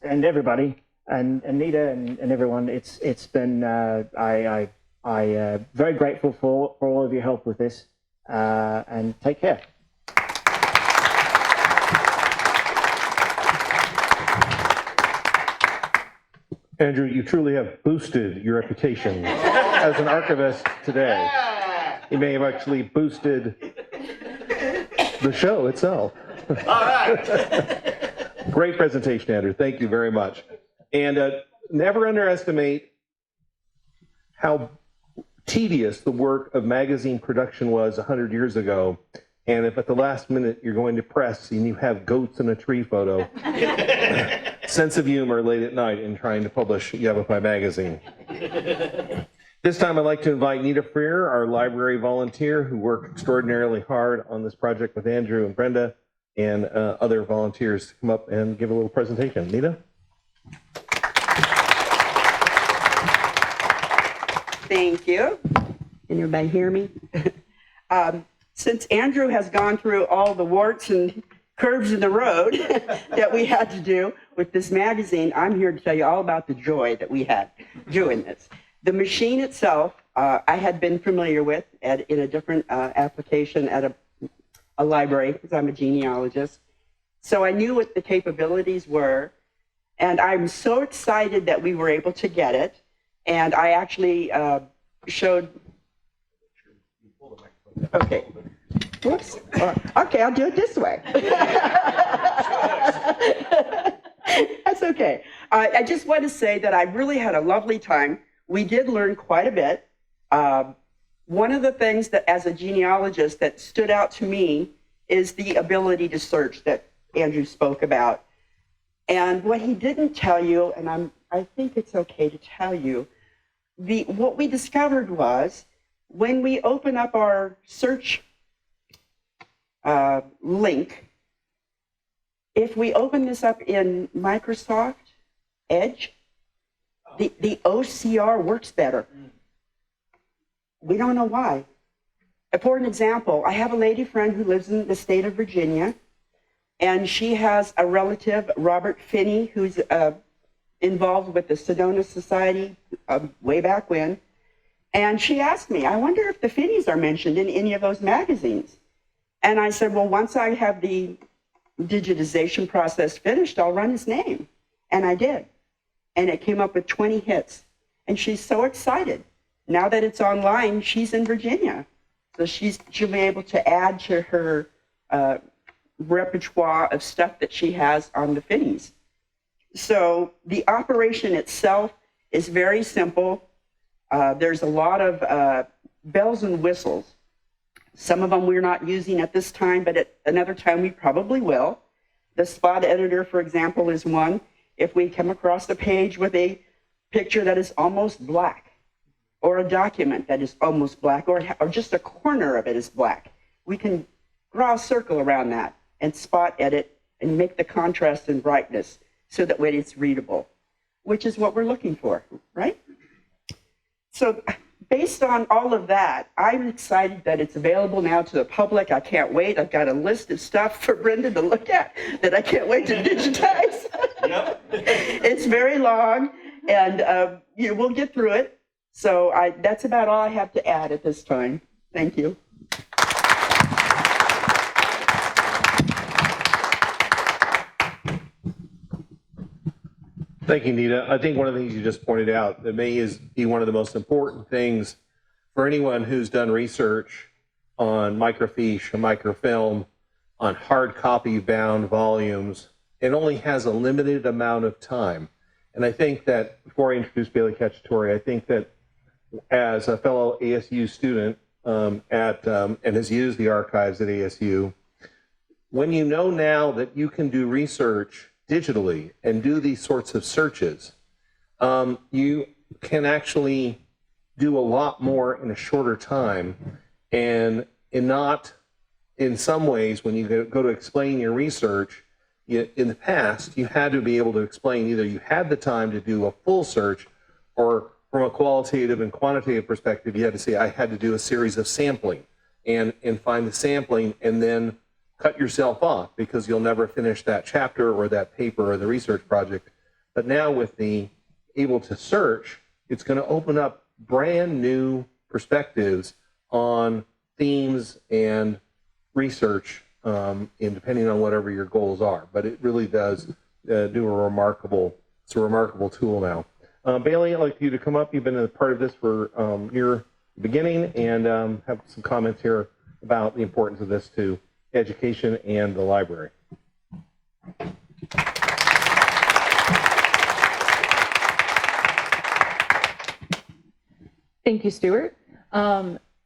and everybody and Nita and everyone. It's been I very grateful for all of your help with this. And take care. Andrew, you truly have boosted your reputation as an archivist today. You may have actually boosted the show itself. All right. Great presentation, Andrew. Thank you very much. And never underestimate how tedious the work of magazine production was 100 years ago. And if at the last minute you're going to press and you have goats in a tree photo, sense of humor late at night in trying to publish Yavapai Magazine. This time I'd like to invite Nita Freer, our library volunteer who worked extraordinarily hard on this project with Andrew and Brenda and other volunteers to come up and give a little presentation. Nita? Thank you. Can everybody hear me? Since Andrew has gone through all the warts and curves in the road that we had to do with this magazine, I'm here to tell you all about the joy that we had doing this. The machine itself, I had been familiar with in a different application at a library, because I'm a genealogist. So I knew what the capabilities were, and I'm so excited that we were able to get it. And I actually showed. Okay. Whoops. Okay, I'll do it this way. That's okay. I just want to say that I really had a lovely time. We did learn quite a bit. One of the things that, as a genealogist, that stood out to me is the ability to search that Andrew spoke about. And what he didn't tell you, and I think it's okay to tell you, what we discovered was when we open up our search link, if we open this up in Microsoft Edge, the OCR works better. We don't know why. For an example, I have a lady friend who lives in the state of Virginia, and she has a relative, Robert Finney, who's involved with the Sedona Society way back when. And she asked me, I wonder if the Finneys are mentioned in any of those magazines. And I said, well, once I have the digitization process finished, I'll run his name. And I did. And it came up with 20 hits. And she's so excited. Now that it's online, she's in Virginia. So she'll be able to add to her repertoire of stuff that she has on the Finneys. So the operation itself is very simple. There's a lot of bells and whistles. Some of them we're not using at this time, but at another time we probably will. The spot editor, for example, is one. If we come across a page with a picture that is almost black, or a document that is almost black, or just a corner of it is black, we can draw a circle around that and spot edit and make the contrast and brightness so that way it's readable, which is what we're looking for, right? So based on all of that, I'm excited that it's available now to the public. I can't wait. I've got a list of stuff for Brenda to look at that I can't wait to digitize. Yep. It's very long, and we'll get through it. So that's about all I have to add at this time. Thank you. Thank you, Nita. I think one of the things you just pointed out that may be one of the most important things for anyone who's done research on microfiche or microfilm, on hard copy bound volumes. It only has a limited amount of time. And I think that, before I introduce Bailey Cacciatore, I think that as a fellow ASU student and has used the archives at ASU, when you know now that you can do research digitally and do these sorts of searches, you can actually do a lot more in a shorter time. And in some ways, when you go to explain your research, in the past, you had to be able to explain either you had the time to do a full search, or from a qualitative and quantitative perspective, you had to say, I had to do a series of sampling and find the sampling and then cut yourself off because you'll never finish that chapter or that paper or the research project. But now with the able to search, it's going to open up brand new perspectives on themes and research, depending on whatever your goals are. But it really does it's a remarkable tool now. Bailey, I'd like you to come up. You've been a part of this for your beginning, and have some comments here about the importance of this to education and the library. Thank you, Stuart.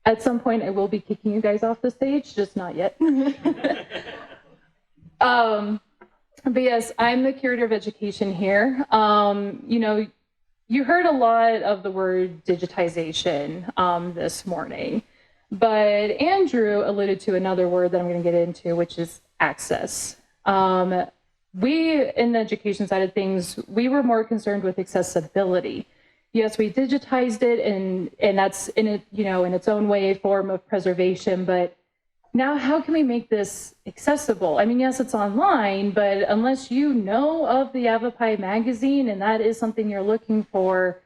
At some point, I will be kicking you guys off the stage, just not yet. But yes, I'm the curator of education here. You heard a lot of the word digitization this morning. But Andrew alluded to another word that I'm going to get into, which is access. We, in the education side of things, we were more concerned with accessibility. Yes, we digitized it, and that's in it, in its own way, a form of preservation. But now, how can we make this accessible? I mean, yes, it's online, but unless you know of the Yavapai Magazine and that is something you're looking for,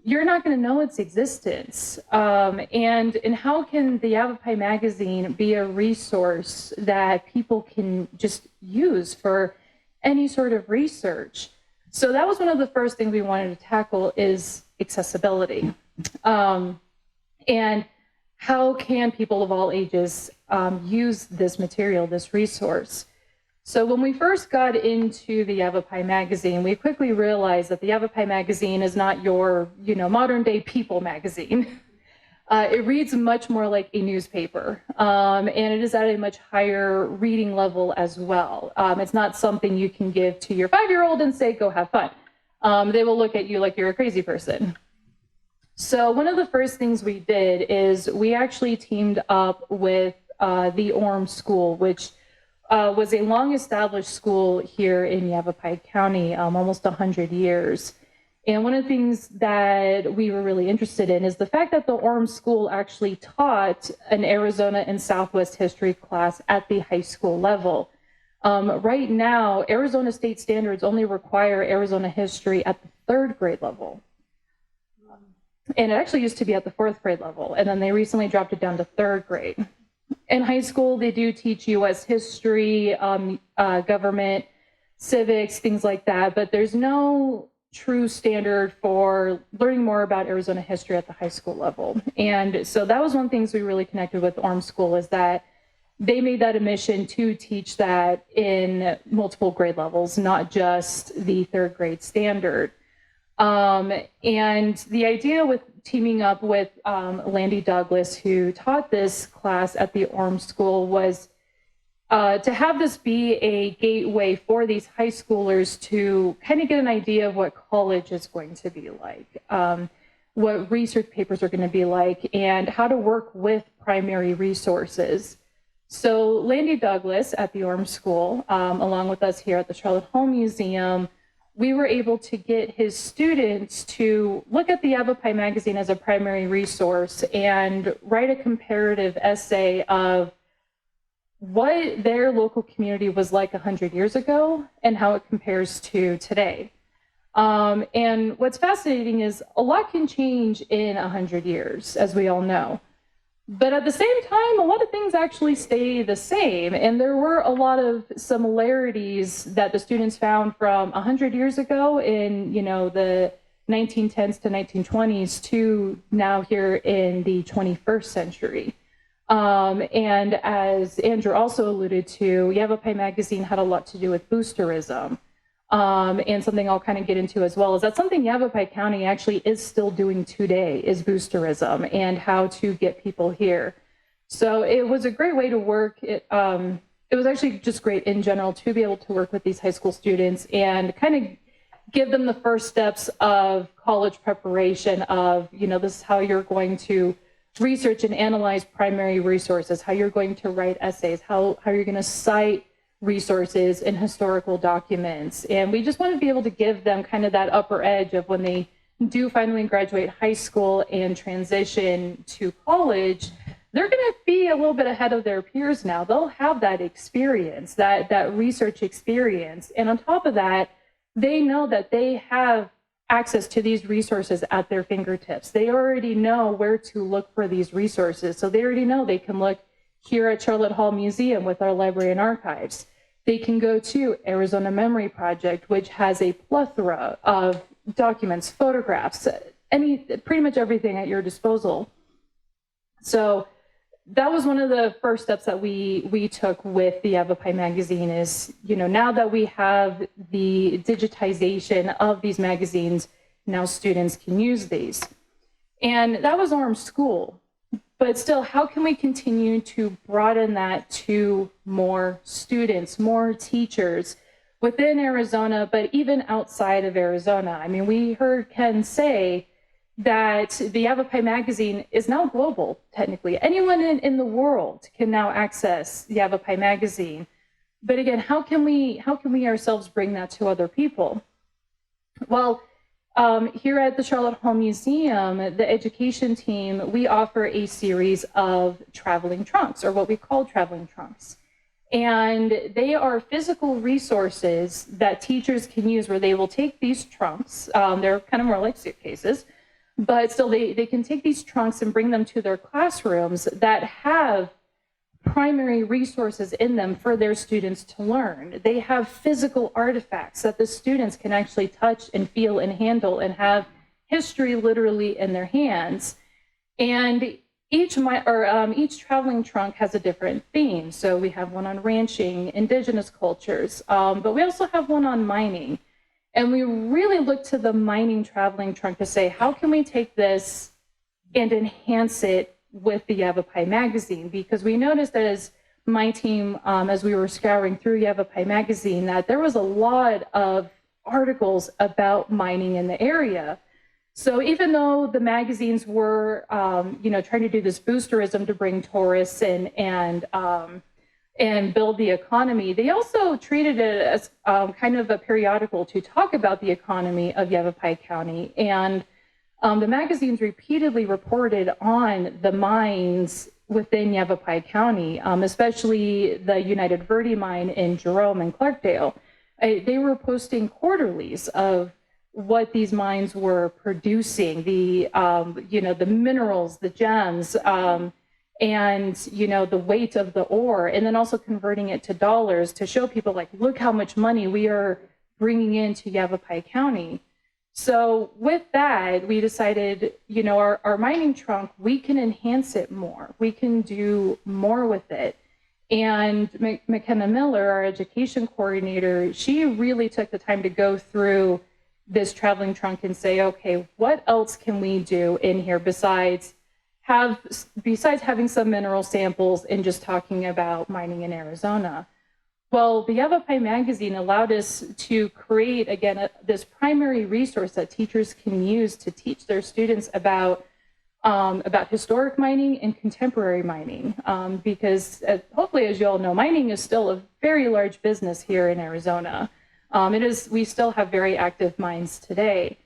you're not going to know its existence. And how can the Yavapai Magazine be a resource that people can just use for any sort of research? So that was one of the first things we wanted to tackle, is accessibility. And how can people of all ages use this material, this resource? So when we first got into the Yavapai Magazine, we quickly realized that the Yavapai Magazine is not your, modern day People magazine. It reads much more like a newspaper, and it is at a much higher reading level as well. It's not something you can give to your 5-year-old and say, go have fun. They will look at you like you're a crazy person. So one of the first things we did is we actually teamed up with the Orm School, which was a long-established school here in Yavapai County, almost 100 years. And one of the things that we were really interested in is the fact that the Orm School actually taught an Arizona and Southwest history class at the high school level. Right now, Arizona state standards only require Arizona history at the 3rd grade level. And it actually used to be at the 4th grade level, and then they recently dropped it down to 3rd grade. In high school, they do teach U.S. history, government, civics, things like that, but there's no true standard for learning more about Arizona history at the high school level. And so that was one of the things we really connected with Orm School, is that they made that a mission to teach that in multiple grade levels, not just the 3rd grade standard. And the idea with teaming up with Landy Douglas, who taught this class at the Orm School, was to have this be a gateway for these high schoolers to kind of get an idea of what college is going to be like, what research papers are going to be like, and how to work with primary resources. So Landy Douglas at the Orm School, along with us here at the Sharlot Hall Museum, we were able to get his students to look at the Yavapai Magazine as a primary resource and write a comparative essay of what their local community was like 100 years ago and how it compares to today. And what's fascinating is a lot can change in 100 years, as we all know. But at the same time, a lot of things actually stay the same. And there were a lot of similarities that the students found from 100 years ago in, the 1910s to 1920s to now here in the 21st century. And as Andrew also alluded to, Yavapai Magazine had a lot to do with boosterism. And something I'll kind of get into as well is that something Yavapai County actually is still doing today is boosterism and how to get people here. So it was a great way to work. It was actually just great in general to be able to work with these high school students and kind of give them the first steps of college preparation of, this is how you're going to research and analyze primary resources, how you're going to write essays, how you're going to cite resources and historical documents. And we just want to be able to give them kind of that upper edge of when they do finally graduate high school and transition to college, they're going to be a little bit ahead of their peers now. They'll have that experience, that research experience. And on top of that, they know that they have access to these resources at their fingertips. They already know where to look for these resources. So they already know they can look here at Sharlot Hall Museum with our library and archives. They can go to Arizona Memory Project, which has a plethora of documents, photographs, pretty much everything at your disposal. So that was one of the first steps that we took with the Yavapai Magazine is, now that we have the digitization of these magazines, now students can use these. And that was Orm School. But still, how can we continue to broaden that to more students, more teachers within Arizona, but even outside of Arizona? I mean, we heard Ken say that the Yavapai Magazine is now global, technically. Anyone in the world can now access the Yavapai Magazine. But again, how can we ourselves bring that to other people? Well, here at the Sharlot Hall Museum, the education team, we offer a series of traveling trunks, or what we call traveling trunks. And they are physical resources that teachers can use where they will take these trunks. They're kind of more like suitcases, but still they can take these trunks and bring them to their classrooms that have primary resources in them for their students to learn. They have physical artifacts that the students can actually touch and feel and handle and have history literally in their hands. And each traveling trunk has a different theme. So we have one on ranching, indigenous cultures, but we also have one on mining. And we really look to the mining traveling trunk to say, how can we take this and enhance it with the Yavapai Magazine? Because we noticed as my team, as we were scouring through Yavapai Magazine, that there was a lot of articles about mining in the area. So even though the magazines were, trying to do this boosterism to bring tourists and build the economy, they also treated it as kind of a periodical to talk about the economy of Yavapai County. And the magazines repeatedly reported on the mines within Yavapai County, especially the United Verde mine in Jerome and Clarkdale. They were posting quarterlies of what these mines were producing, the minerals, the gems, and the weight of the ore, and then also converting it to dollars to show people, like, look how much money we are bringing into Yavapai County. So with that, we decided, our mining trunk, we can enhance it more. We can do more with it. And McKenna Miller, our education coordinator, she really took the time to go through this traveling trunk and say, okay, what else can we do in here besides having some mineral samples and just talking about mining in Arizona? Well, the Yavapai Magazine allowed us to create, again, this primary resource that teachers can use to teach their students about about historic mining and contemporary mining, because hopefully, as you all know, mining is still a very large business here in Arizona. We still have very active mines today.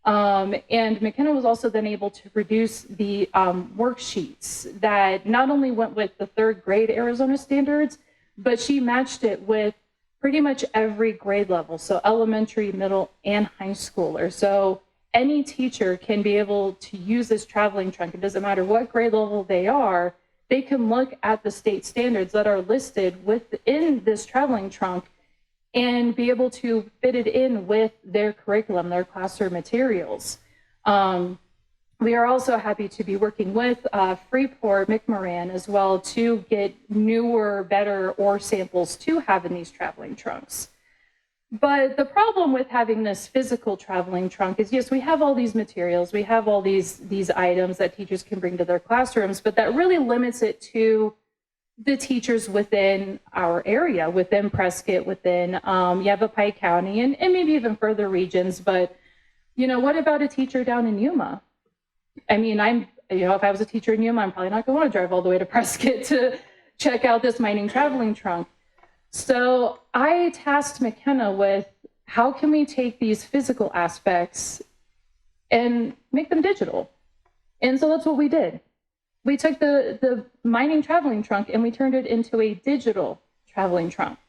And McKenna was also then able to produce the worksheets that not only went with the 3rd grade Arizona standards, but she matched it with pretty much every grade level, so elementary, middle, and high schooler. So any teacher can be able to use this traveling trunk. It doesn't matter what grade level they are, they can look at the state standards that are listed within this traveling trunk and be able to fit it in with their curriculum, their classroom materials. We are also happy to be working with Freeport McMoran as well to get newer, better ore samples to have in these traveling trunks. But the problem with having this physical traveling trunk is, yes, we have all these materials, we have all these items that teachers can bring to their classrooms, but that really limits it to the teachers within our area, within Prescott, within Yavapai County, and maybe even further regions. But, what about a teacher down in Yuma? I mean, if I was a teacher in Yuma, I'm probably not going to want to drive all the way to Prescott to check out this mining traveling trunk. So I tasked McKenna with, how can we take these physical aspects and make them digital? And so that's what we did. We took the mining traveling trunk and we turned it into a digital traveling trunk.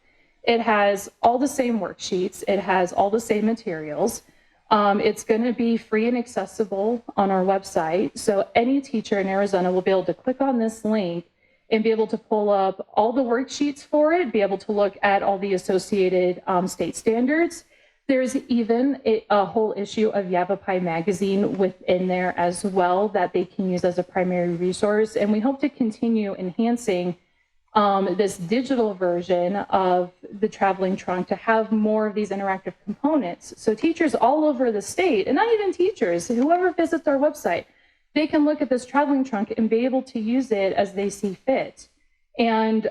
It has all the same worksheets. It has all the same materials. It's going to be free and accessible on our website. So any teacher in Arizona will be able to click on this link and be able to pull up all the worksheets for it, be able to look at all the associated state standards. There's even a whole issue of Yavapai Magazine within there as well that they can use as a primary resource. And we hope to continue enhancing this digital version of the traveling trunk to have more of these interactive components. So teachers all over the state, and not even teachers, whoever visits our website, they can look at this traveling trunk and be able to use it as they see fit. And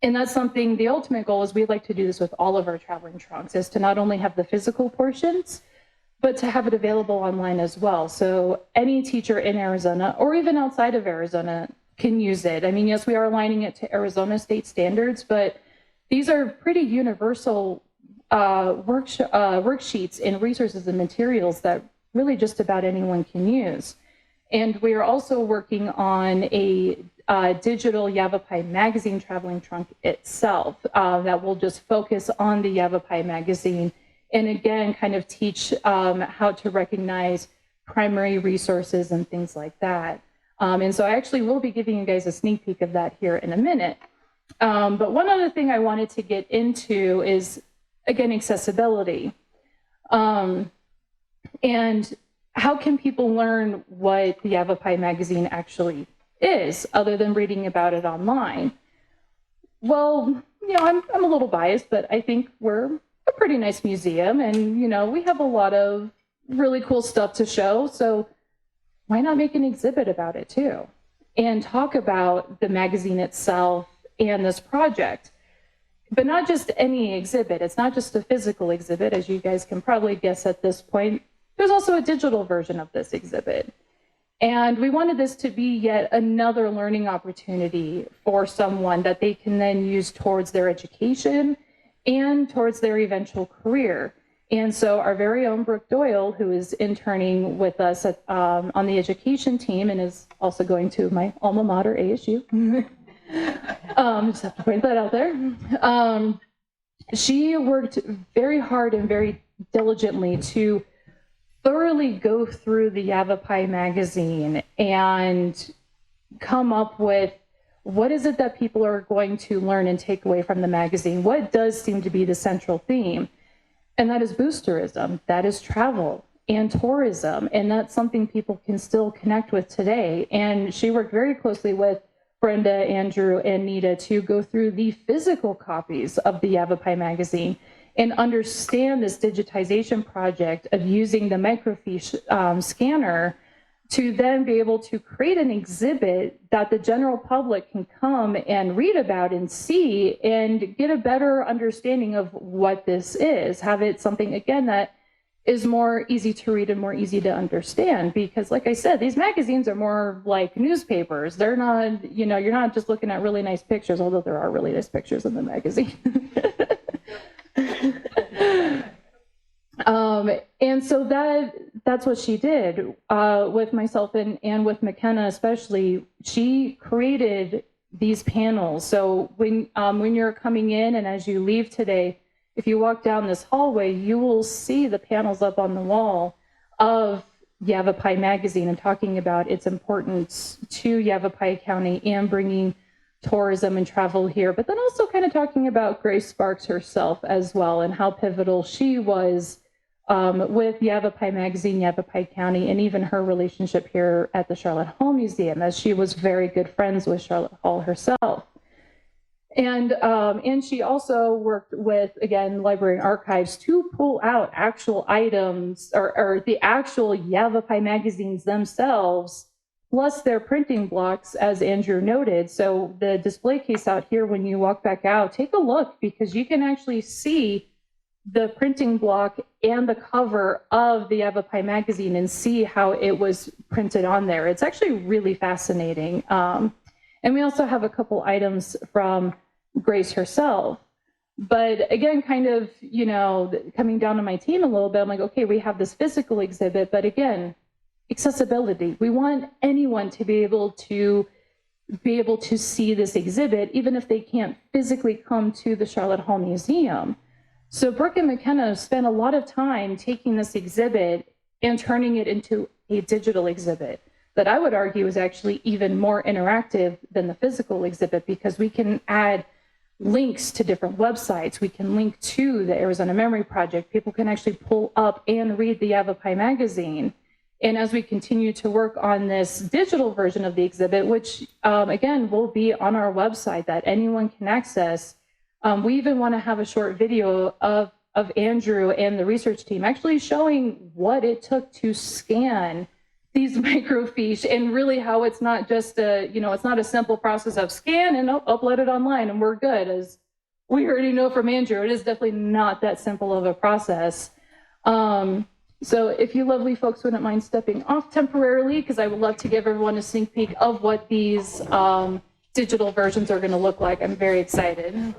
that's something, the ultimate goal is we'd like to do this with all of our traveling trunks, is to not only have the physical portions, but to have it available online as well. So any teacher in Arizona, or even outside of Arizona, can use it. I mean, yes, we are aligning it to Arizona state standards, but these are pretty universal worksheets and resources and materials that really just about anyone can use. And we are also working on a digital Yavapai Magazine traveling trunk itself that will just focus on the Yavapai Magazine and again kind of teach how to recognize primary resources and things like that. And so I actually will be giving you guys a sneak peek of that here in a minute. But one other thing I wanted to get into is, again, accessibility. And how can people learn what the Yavapai Magazine actually is, other than reading about it online? Well, I'm a little biased, but I think we're a pretty nice museum, and we have a lot of really cool stuff to show. So why not make an exhibit about it too, and talk about the magazine itself and this project? But not just any exhibit. It's not just a physical exhibit, as you guys can probably guess at this point. There's also a digital version of this exhibit. And we wanted this to be yet another learning opportunity for someone that they can then use towards their education and towards their eventual career. And so our very own Brooke Doyle, who is interning with us on the education team and is also going to my alma mater, ASU. Just have to point that out there. She worked very hard and very diligently to thoroughly go through the Yavapai Magazine and come up with what is it that people are going to learn and take away from the magazine? What does seem to be the central theme? And that is boosterism, that is travel and tourism. And that's something people can still connect with today. And she worked very closely with Brenda, Andrew, and Nita to go through the physical copies of the Yavapai Magazine and understand this digitization project of using the microfiche scanner to then be able to create an exhibit that the general public can come and read about and see and get a better understanding of what this is. Have it something, again, that is more easy to read and more easy to understand, because like I said, these magazines are more like newspapers. They're not, you're not just looking at really nice pictures, although there are really nice pictures in the magazine. And so that's what she did with myself and with McKenna especially. She created these panels. So when you're coming in and as you leave today, if you walk down this hallway, you will see the panels up on the wall of Yavapai Magazine and talking about its importance to Yavapai County and bringing tourism and travel here, but then also kind of talking about Grace Sparks herself as well and how pivotal she was with Yavapai Magazine, Yavapai County, and even her relationship here at the Sharlot Hall Museum, as she was very good friends with Sharlot Hall herself. And she also worked with, again, Library and Archives to pull out actual items or the actual Yavapai magazines themselves, plus their printing blocks, as Andrew noted. So the display case out here, when you walk back out, take a look, because you can actually see the printing block and the cover of the Yavapai magazine and see how it was printed on there. It's actually really fascinating. And we also have a couple items from Grace herself. But again, kind of, coming down to my team a little bit, I'm like, okay, we have this physical exhibit, but again, accessibility. We want anyone to be able to see this exhibit, even if they can't physically come to the Sharlot Hall Museum. So Brooke and McKenna spent a lot of time taking this exhibit and turning it into a digital exhibit that I would argue is actually even more interactive than the physical exhibit, because we can add links to different websites. We can link to the Arizona Memory Project. People can actually pull up and read the Yavapai magazine. And as we continue to work on this digital version of the exhibit, which again will be on our website that anyone can access, we even want to have a short video of Andrew and the research team actually showing what it took to scan these microfiche, and really how it's not just it's not a simple process of scan and upload it online and we're good. As we already know from Andrew, it is definitely not that simple of a process. So if you lovely folks wouldn't mind stepping off temporarily, because I would love to give everyone a sneak peek of what these digital versions are going to look like. I'm very excited.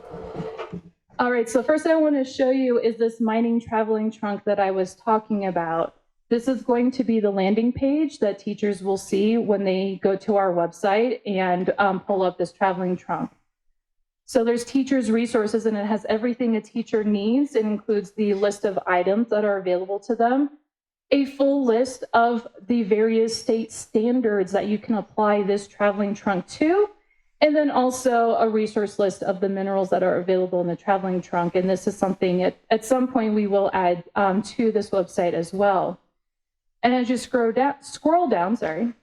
All right, so first I want to show you is this mining traveling trunk that I was talking about. This is going to be the landing page that teachers will see when they go to our website and pull up this traveling trunk. So there's teachers' resources, and it has everything a teacher needs. It includes the list of items that are available to them, a full list of the various state standards that you can apply this traveling trunk to, and then also a resource list of the minerals that are available in the traveling trunk. And this is something at some point we will add to this website as well. And as you scroll down,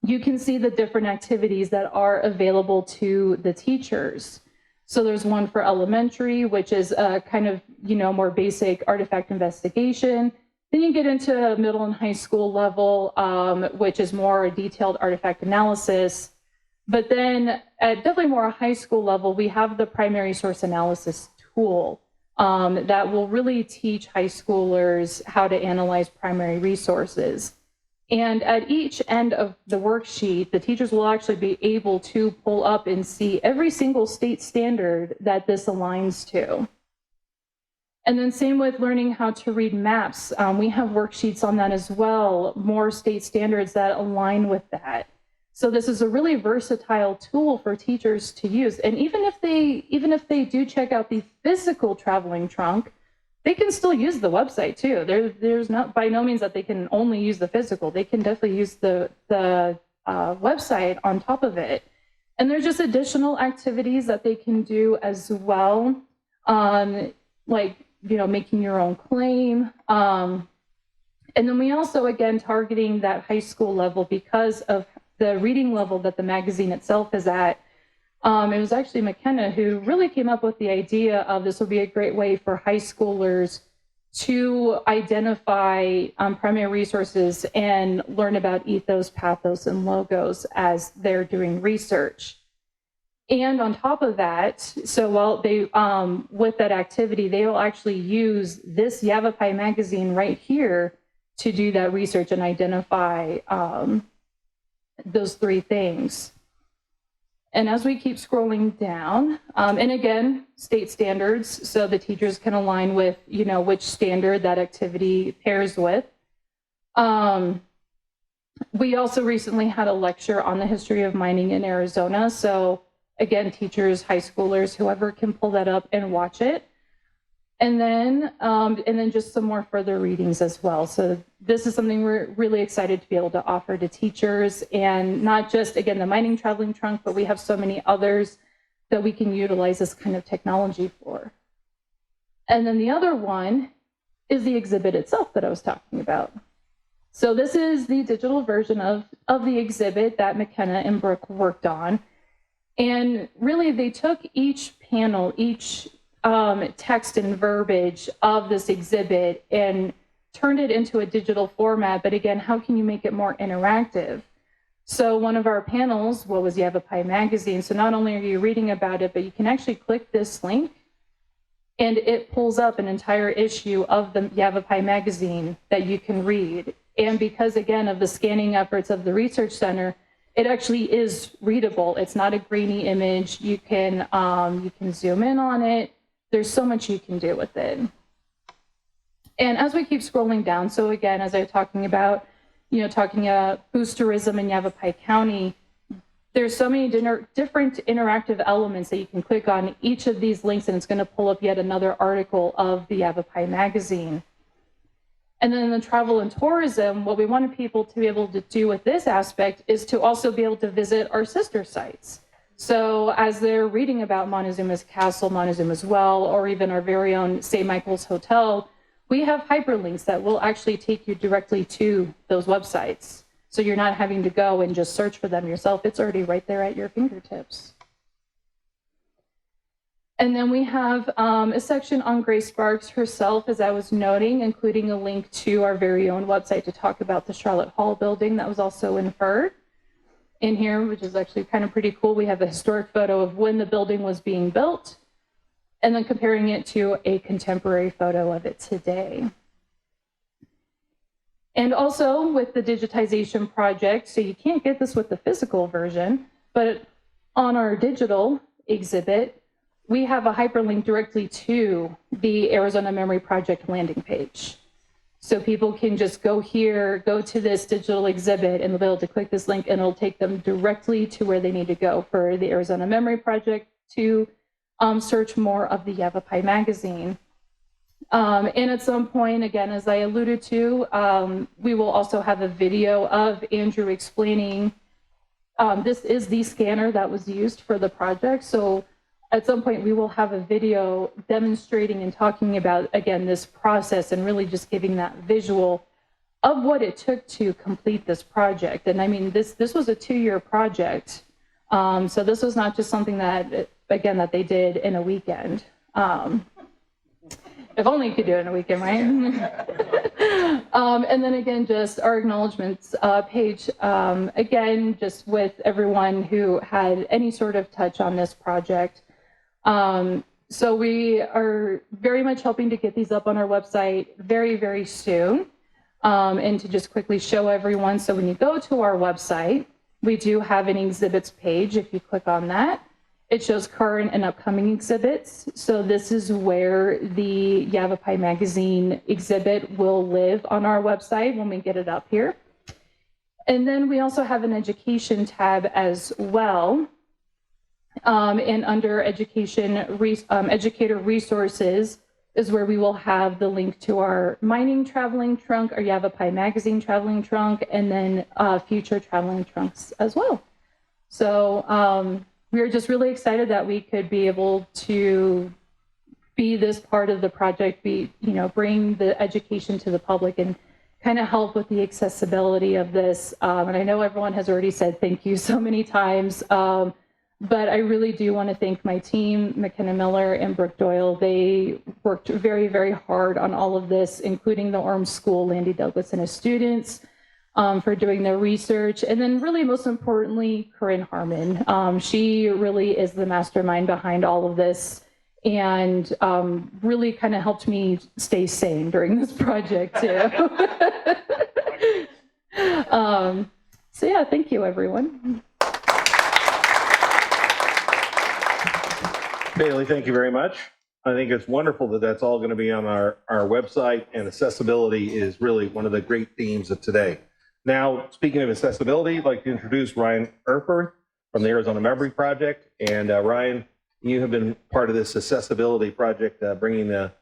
you can see the different activities that are available to the teachers. So there's one for elementary, which is kind of, more basic artifact investigation. Then you get into middle and high school level, which is more detailed artifact analysis. But then at definitely more high school level, we have the primary source analysis tool that will really teach high schoolers how to analyze primary resources. And at each end of the worksheet, the teachers will actually be able to pull up and see every single state standard that this aligns to. And then same with learning how to read maps. We have worksheets on that as well, more state standards that align with that. So this is a really versatile tool for teachers to use. And even if they do check out the physical traveling trunk, they can still use the website too. There's not by no means that they can only use the physical. They can definitely use the website on top of it. And there's just additional activities that they can do as well, like making your own claim. And then we also, again, targeting that high school level because of the reading level that the magazine itself is at. It was actually McKenna who really came up with the idea of this would be a great way for high schoolers to identify primary resources and learn about ethos, pathos, and logos as they're doing research. And on top of that, so while they, with that activity, they will actually use this Yavapai magazine right here to do that research and identify those three things. And as we keep scrolling down, and again, state standards, so the teachers can align with, you know, which standard that activity pairs with. We also recently had a lecture on the history of mining in Arizona. So again, teachers, high schoolers, whoever can pull that up and watch it. And then just some more further readings as well. So this is something we're really excited to be able to offer to teachers, and not just, again, the mining traveling trunk, but we have so many others that we can utilize this kind of technology for. And then the other one is the exhibit itself that I was talking about. So this is the digital version of the exhibit that McKenna and Brooke worked on. And really, they took each panel, each text and verbiage of this exhibit and turned it into a digital format. But again, how can you make it more interactive? So one of our panels, what was Yavapai Magazine? So not only are you reading about it, but you can actually click this link and it pulls up an entire issue of the Yavapai Magazine that you can read. And because, again, of the scanning efforts of the Research Center, it actually is readable. It's not a grainy image. You can zoom in on it. There's so much you can do with it. And as we keep scrolling down, so again, as I'm talking about, you know, talking about boosterism in Yavapai County, there's so many different interactive elements that you can click on each of these links, and it's going to pull up yet another article of the Yavapai Magazine. And then in the travel and tourism, what we wanted people to be able to do with this aspect is to also be able to visit our sister sites. So as they're reading about Montezuma's Castle, Montezuma's Well, or even our very own St. Michael's Hotel, we have hyperlinks that will actually take you directly to those websites. So you're not having to go and just search for them yourself. It's already right there at your fingertips. And then we have a section on Grace Sparks herself, as I was noting, including a link to our very own website to talk about the Sharlot Hall building that was also inferred in here, which is actually kind of pretty cool. We have a historic photo of when the building was being built, and then comparing it to a contemporary photo of it today. And also with the digitization project, so you can't get this with the physical version, but on our digital exhibit, we have a hyperlink directly to the Arizona Memory Project landing page. So people can just go here, go to this digital exhibit, and they'll be able to click this link, and it'll take them directly to where they need to go for the Arizona Memory Project to search more of the Yavapai Magazine. And at some point, again, as I alluded to, we will also have a video of Andrew explaining, this is the scanner that was used for the project. So at some point, we will have a video demonstrating and talking about, again, this process and really just giving that visual of what it took to complete this project. And I mean, this was a 2-year project. So this was not just something that, again, that they did in a weekend. If only you could do it in a weekend, right? And then again, just our acknowledgements page, again, just with everyone who had any sort of touch on this project. So we are very much hoping to get these up on our website very, very soon. And to just quickly show everyone, so when you go to our website, we do have an exhibits page. If you click on that, it shows current and upcoming exhibits. So this is where the Yavapai Magazine exhibit will live on our website when we get it up here. And then we also have an education tab as well. And under educator resources is where we will have the link to our mining traveling trunk, our Yavapai Magazine traveling trunk, and then future traveling trunks as well. So we are just really excited that we could be able to be this part of the project, bring the education to the public and kind of help with the accessibility of this. And I know everyone has already said thank you so many times. But I really do want to thank my team, McKenna Miller and Brooke Doyle. They worked very, very hard on all of this, including the Orm School, Landy Douglas and his students. for doing their research. And then really most importantly, Corinne Harmon. She really is the mastermind behind all of this and really kind of helped me stay sane during this project too. So yeah, thank you everyone. Bailey, thank you very much. I think it's wonderful that that's all going to be on our website, and accessibility is really one of the great themes of today. Now, speaking of accessibility, I'd like to introduce Ryan Erfurth from the Arizona Memory Project. And Ryan, you have been part of this accessibility project, bringing the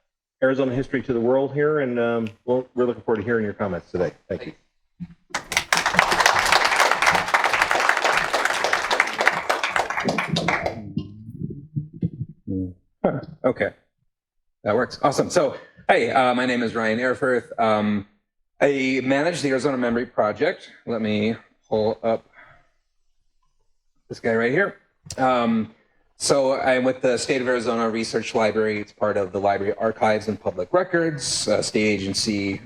Arizona history to the world here, and we're looking forward to hearing your comments today. Thank you. Okay, that works. Awesome. So, hey, my name is Ryan Erfurth. I manage the Arizona Memory Project. Let me pull up this guy right here. So I'm with the State of Arizona Research Library. It's part of the Library Archives and Public Records, state agency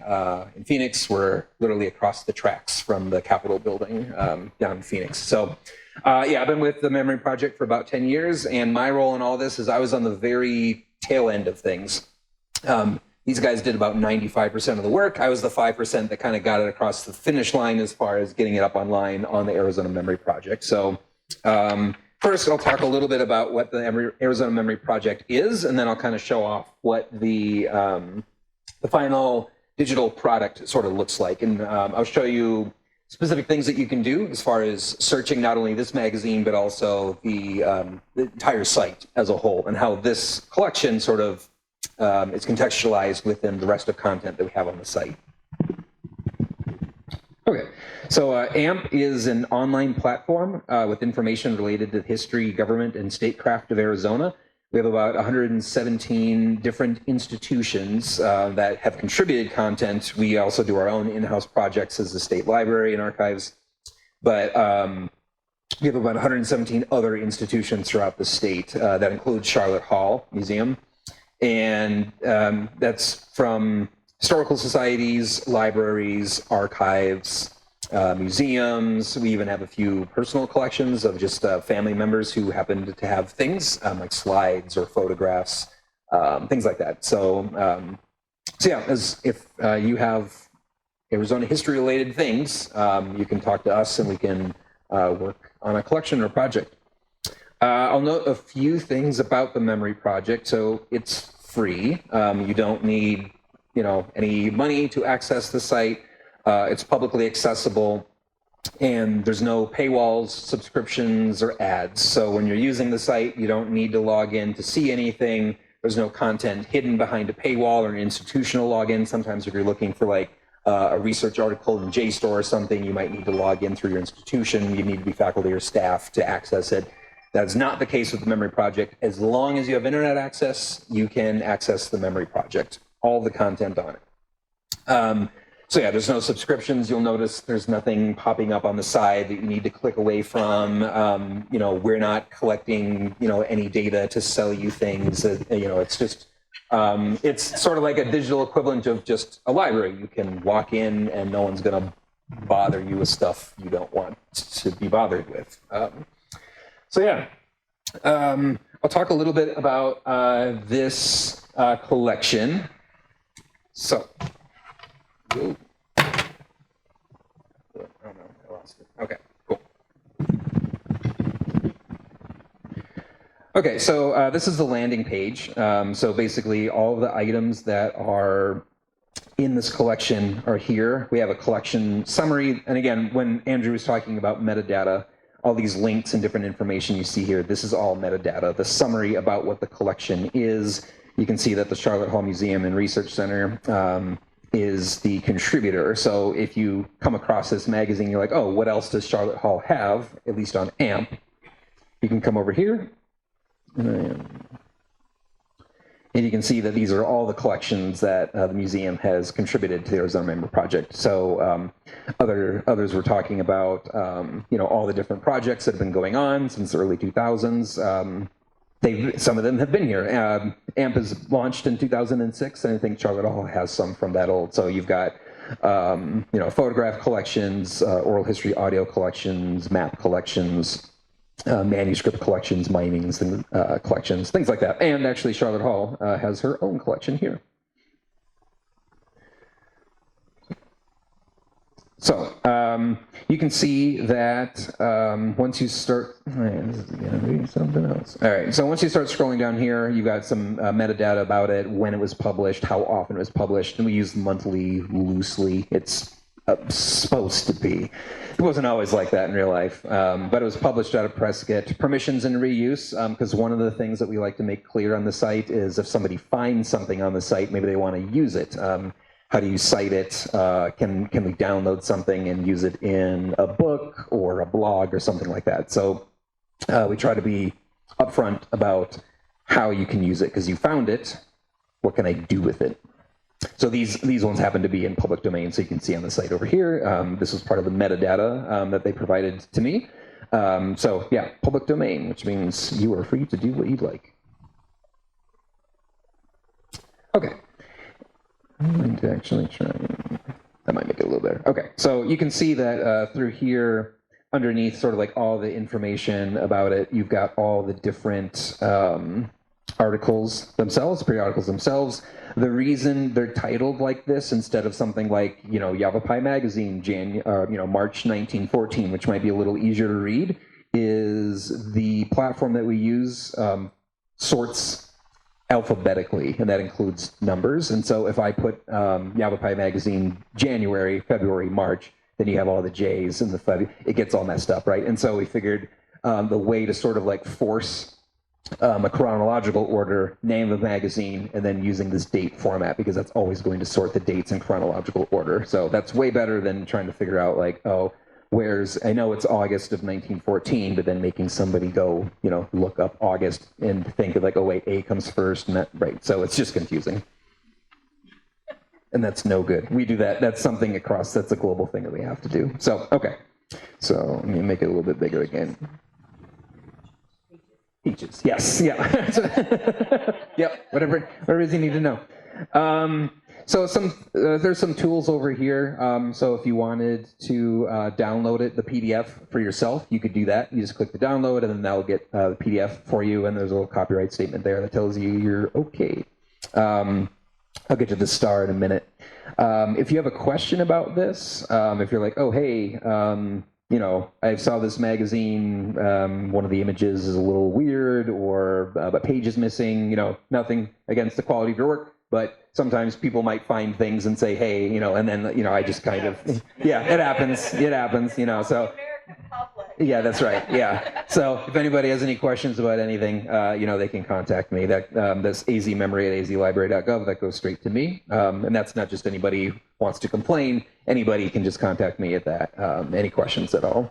in Phoenix. We're literally across the tracks from the Capitol building down in Phoenix. So yeah, I've been with the Memory Project for about 10 years, and my role in all this is I was on the very tail end of things. These guys did about 95% of the work. I was the 5% that kind of got it across the finish line as far as getting it up online on the Arizona Memory Project. So first, I'll talk a little bit about what the Arizona Memory Project is, and then I'll kind of show off what the final digital product sort of looks like. And I'll show you specific things that you can do as far as searching not only this magazine, but also the entire site as a whole, and how this collection sort of is contextualized within the rest of content that we have on the site. Okay, so AMP is an online platform with information related to the history, government, and statecraft of Arizona. We have about 117 different institutions that have contributed content. We also do our own in-house projects as the state library and archives, but we have about 117 other institutions throughout the state that include Sharlot Hall Museum, and that's from historical societies, libraries, archives, museums. We even have a few personal collections of just family members who happen to have things like slides or photographs, things like that. So, so yeah, if you have Arizona history related things, you can talk to us and we can work on a collection or project. I'll note a few things about the Memory Project. So it's free. You don't need any money to access the site. It's publicly accessible, and there's no paywalls, subscriptions, or ads. So when you're using the site, you don't need to log in to see anything. There's no content hidden behind a paywall or an institutional login. Sometimes if you're looking for like a research article in JSTOR or something, you might need to log in through your institution. You need to be faculty or staff to access it. That's not the case with the Memory Project. As long as you have internet access, you can access the Memory Project, all the content on it. So yeah, there's no subscriptions. You'll notice there's nothing popping up on the side that you need to click away from. We're not collecting, any data to sell you things. It's just, it's sort of like a digital equivalent of just a library. You can walk in and no one's going to bother you with stuff you don't want to be bothered with. So yeah, I'll talk a little bit about this collection. So. Ooh. Oh no, I lost it. Okay, cool. Okay, so this is the landing page. So basically all of the items that are in this collection are here. We have a collection summary. And again, when Andrew was talking about metadata, all these links and different information you see here, this is all metadata. The summary about what the collection is. You can see that the Sharlot Hall Museum and Research Center is the contributor. So if you come across this magazine, you're like, oh, what else does Sharlot Hall have, at least on AMP? You can come over here, and you can see that these are all the collections that the museum has contributed to the Arizona Memory Project. So others were talking about, all the different projects that have been going on since the early 2000s. Some of them have been here. AMP is launched in 2006, and I think Sharlot Hall has some from that old. So you've got photograph collections, oral history audio collections, map collections, manuscript collections, minings, and collections, things like that. And actually, Sharlot Hall has her own collection here. So you can see that once you start, this is going to be something else. All right, so once you start scrolling down here, you've got some metadata about it, when it was published, how often it was published, and we use monthly loosely. It's supposed to be. It wasn't always like that in real life, but it was published out of Prescott. Permissions and reuse, because one of the things that we like to make clear on the site is if somebody finds something on the site, maybe they want to use it. How do you cite it? Can we download something and use it in a book or a blog or something like that? So we try to be upfront about how you can use it, because you found it. What can I do with it? So these ones happen to be in public domain, so you can see on the site over here. This was part of the metadata that they provided to me. So yeah, public domain, which means you are free to do what you'd like. Okay. I'm going to actually try, that might make it a little better. Okay, so you can see that through here, underneath sort of like all the information about it, you've got all the different articles themselves, periodicals themselves. The reason they're titled like this instead of something like, Yavapai Magazine, March 1914, which might be a little easier to read, is the platform that we use sorts alphabetically, and that includes numbers. And so if I put Yavapai Magazine January, February, March, then you have all the J's and the February. It gets all messed up, right? And so we figured the way to sort of like force a chronological order, name of the magazine, and then using this date format, because that's always going to sort the dates in chronological order. So that's way better than trying to figure out like, oh, I know it's August of 1914, but then making somebody go, look up August and think of like, oh wait, A comes first, and that, right? So it's just confusing. And that's no good. We do that. That's something that's a global thing that we have to do. So, okay. So let me make it a little bit bigger again. Peaches, yes, yeah. Yep, whatever it is you need to know. So there's some tools over here. So if you wanted to download the PDF for yourself, you could do that. You just click the download, and then that'll get the PDF for you, and there's a little copyright statement there that tells you you're okay. I'll get to the star in a minute. If you have a question about this, if you're like, oh, hey, I saw this magazine, one of the images is a little weird, or a page is missing, nothing against the quality of your work, but sometimes people might find things and say, hey, and then, I just kind of, yeah, it happens, so. Yeah, that's right, yeah. So if anybody has any questions about anything, they can contact me. That's azmemory@azlibrary.gov, that goes straight to me. And that's not just anybody who wants to complain, anybody can just contact me at that, any questions at all.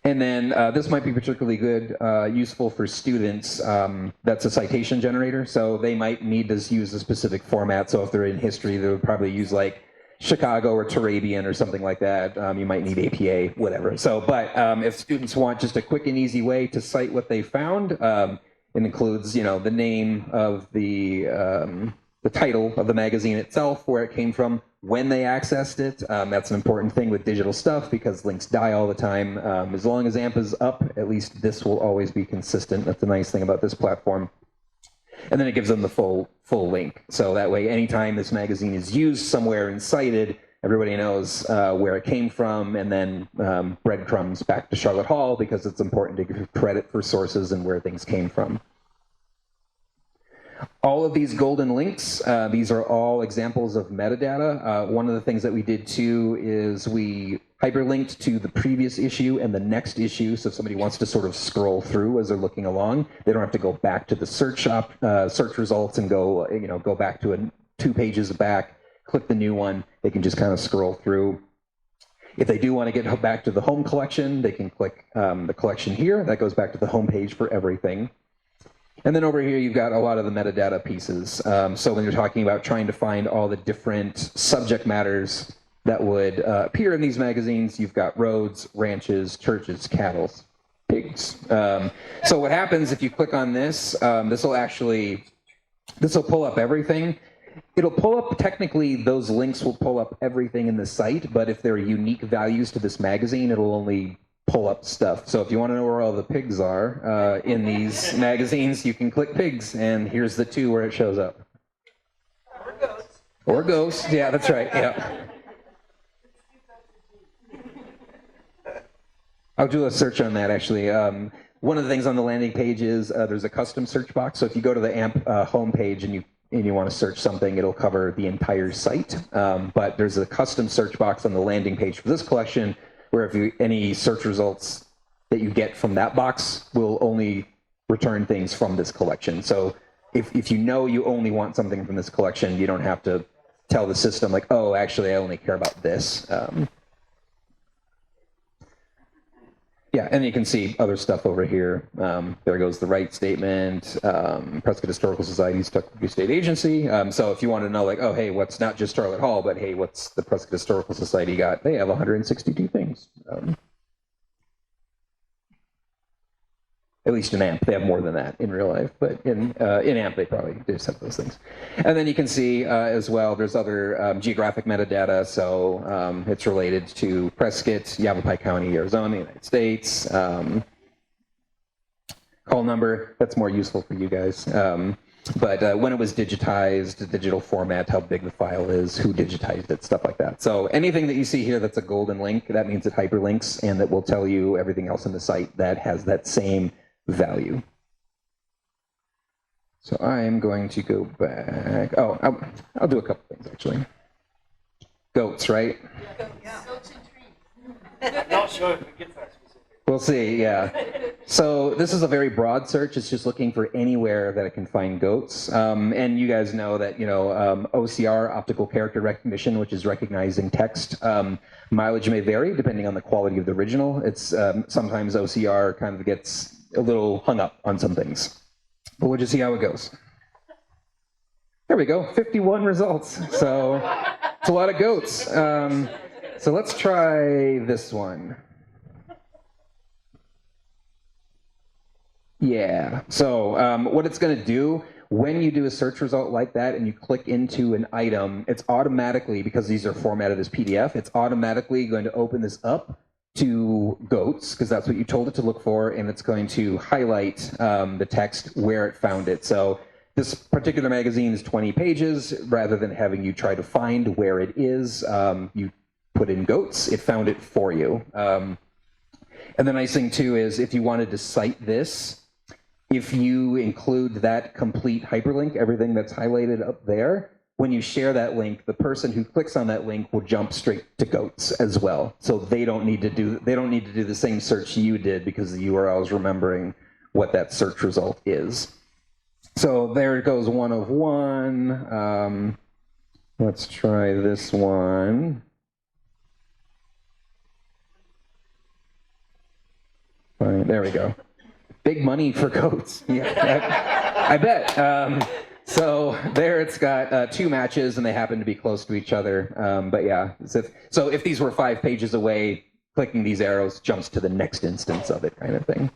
And then this might be particularly good, useful for students. That's a citation generator, so they might need to use a specific format. So if they're in history, they would probably use like Chicago or Turabian or something like that. You might need APA, whatever. So, but if students want just a quick and easy way to cite what they found, it includes, the name of the title of the magazine itself, where it came from, when they accessed it. That's an important thing with digital stuff, because links die all the time. As long as AMP is up, at least this will always be consistent. That's the nice thing about this platform. And then it gives them the full link. So that way, anytime this magazine is used somewhere and cited, everybody knows where it came from, and then breadcrumbs back to Sharlot Hall, because it's important to give credit for sources and where things came from. All of these golden links, these are all examples of metadata. One of the things that we did too is we hyperlinked to the previous issue and the next issue, so if somebody wants to sort of scroll through as they're looking along, they don't have to go back to the search results and go back to 2 pages back, click the new one. They can just kind of scroll through. If they do want to get back to the home collection, they can click the collection here. That goes back to the home page for everything. And then over here, you've got a lot of the metadata pieces. So when you're talking about trying to find all the different subject matters that would appear in these magazines, you've got roads, ranches, churches, cattle, pigs. So what happens if you click on this, this will pull up everything. it'll pull up, technically those links will pull up everything in the site, but if there are unique values to this magazine, it'll only pull up stuff. So if you want to know where all the pigs are in these magazines, you can click pigs, and here's the 2 where it shows up. Or ghosts. Or ghosts, yeah, that's right, yeah. I'll do a search on that, actually. One of the things on the landing page is there's a custom search box. So if you go to the AMP homepage and you want to search something, it'll cover the entire site. But there's a custom search box on the landing page for this collection, where if any search results that you get from that box will only return things from this collection. So if you know you only want something from this collection, you don't have to tell the system like, oh, actually, I only care about this. Yeah, and you can see other stuff over here. There goes the right statement, Prescott Historical Society's Tuckabee State Agency. So if you want to know, like, oh, hey, what's not just Sharlot Hall, but hey, what's the Prescott Historical Society got? They have 162 things. At least in AMP, they have more than that in real life, but in AMP, they probably just have those things. And then you can see as well, there's other geographic metadata, so it's related to Prescott, Yavapai County, Arizona, United States. Call number, that's more useful for you guys. But when it was digitized, the digital format, how big the file is, who digitized it, stuff like that. So anything that you see here that's a golden link, that means it hyperlinks, and that will tell you everything else in the site that has that same value. So I'm going to go back. Oh, I'll do a couple things actually. Goats, right? Yeah. Goats and trees. I'm not sure if it gets that specific. We'll see, yeah. So this is a very broad search. It's just looking for anywhere that it can find goats. And you guys know that, OCR, optical character recognition, which is recognizing text, mileage may vary depending on the quality of the original. It's sometimes OCR kind of gets a little hung up on some things. But we'll just see how it goes. There we go, 51 results. So it's a lot of goats. So let's try this one. Yeah, so what it's going to do, when you do a search result like that and you click into an item, it's automatically, because these are formatted as PDF, it's automatically going to open this up to goats, because that's what you told it to look for, and it's going to highlight the text where it found it. So this particular magazine is 20 pages. Rather than having you try to find where it is, you put in goats, it found it for you. And the nice thing too is if you wanted to cite this, if you include that complete hyperlink, everything that's highlighted up there, when you share that link, the person who clicks on that link will jump straight to goats as well. So they don't need to do the same search you did because the URL is remembering what that search result is. So there it goes, 1 of 1. Let's try this one. All right, there we go. Big money for goats. Yeah, I bet. So there it's got 2 matches and they happen to be close to each other. But yeah, so if these were 5 pages away, clicking these arrows jumps to the next instance of it, kind of thing.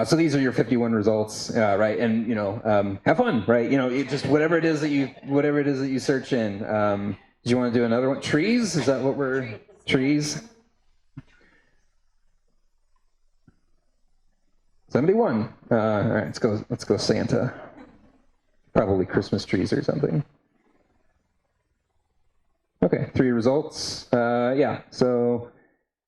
So these are your 51 results, right? And have fun, right? It just whatever it is that you search in. Do you want to do another one? Trees? Is that what we're trees? 71. All right, let's go Santa. Probably Christmas trees or something. Okay, 3 results. Yeah, so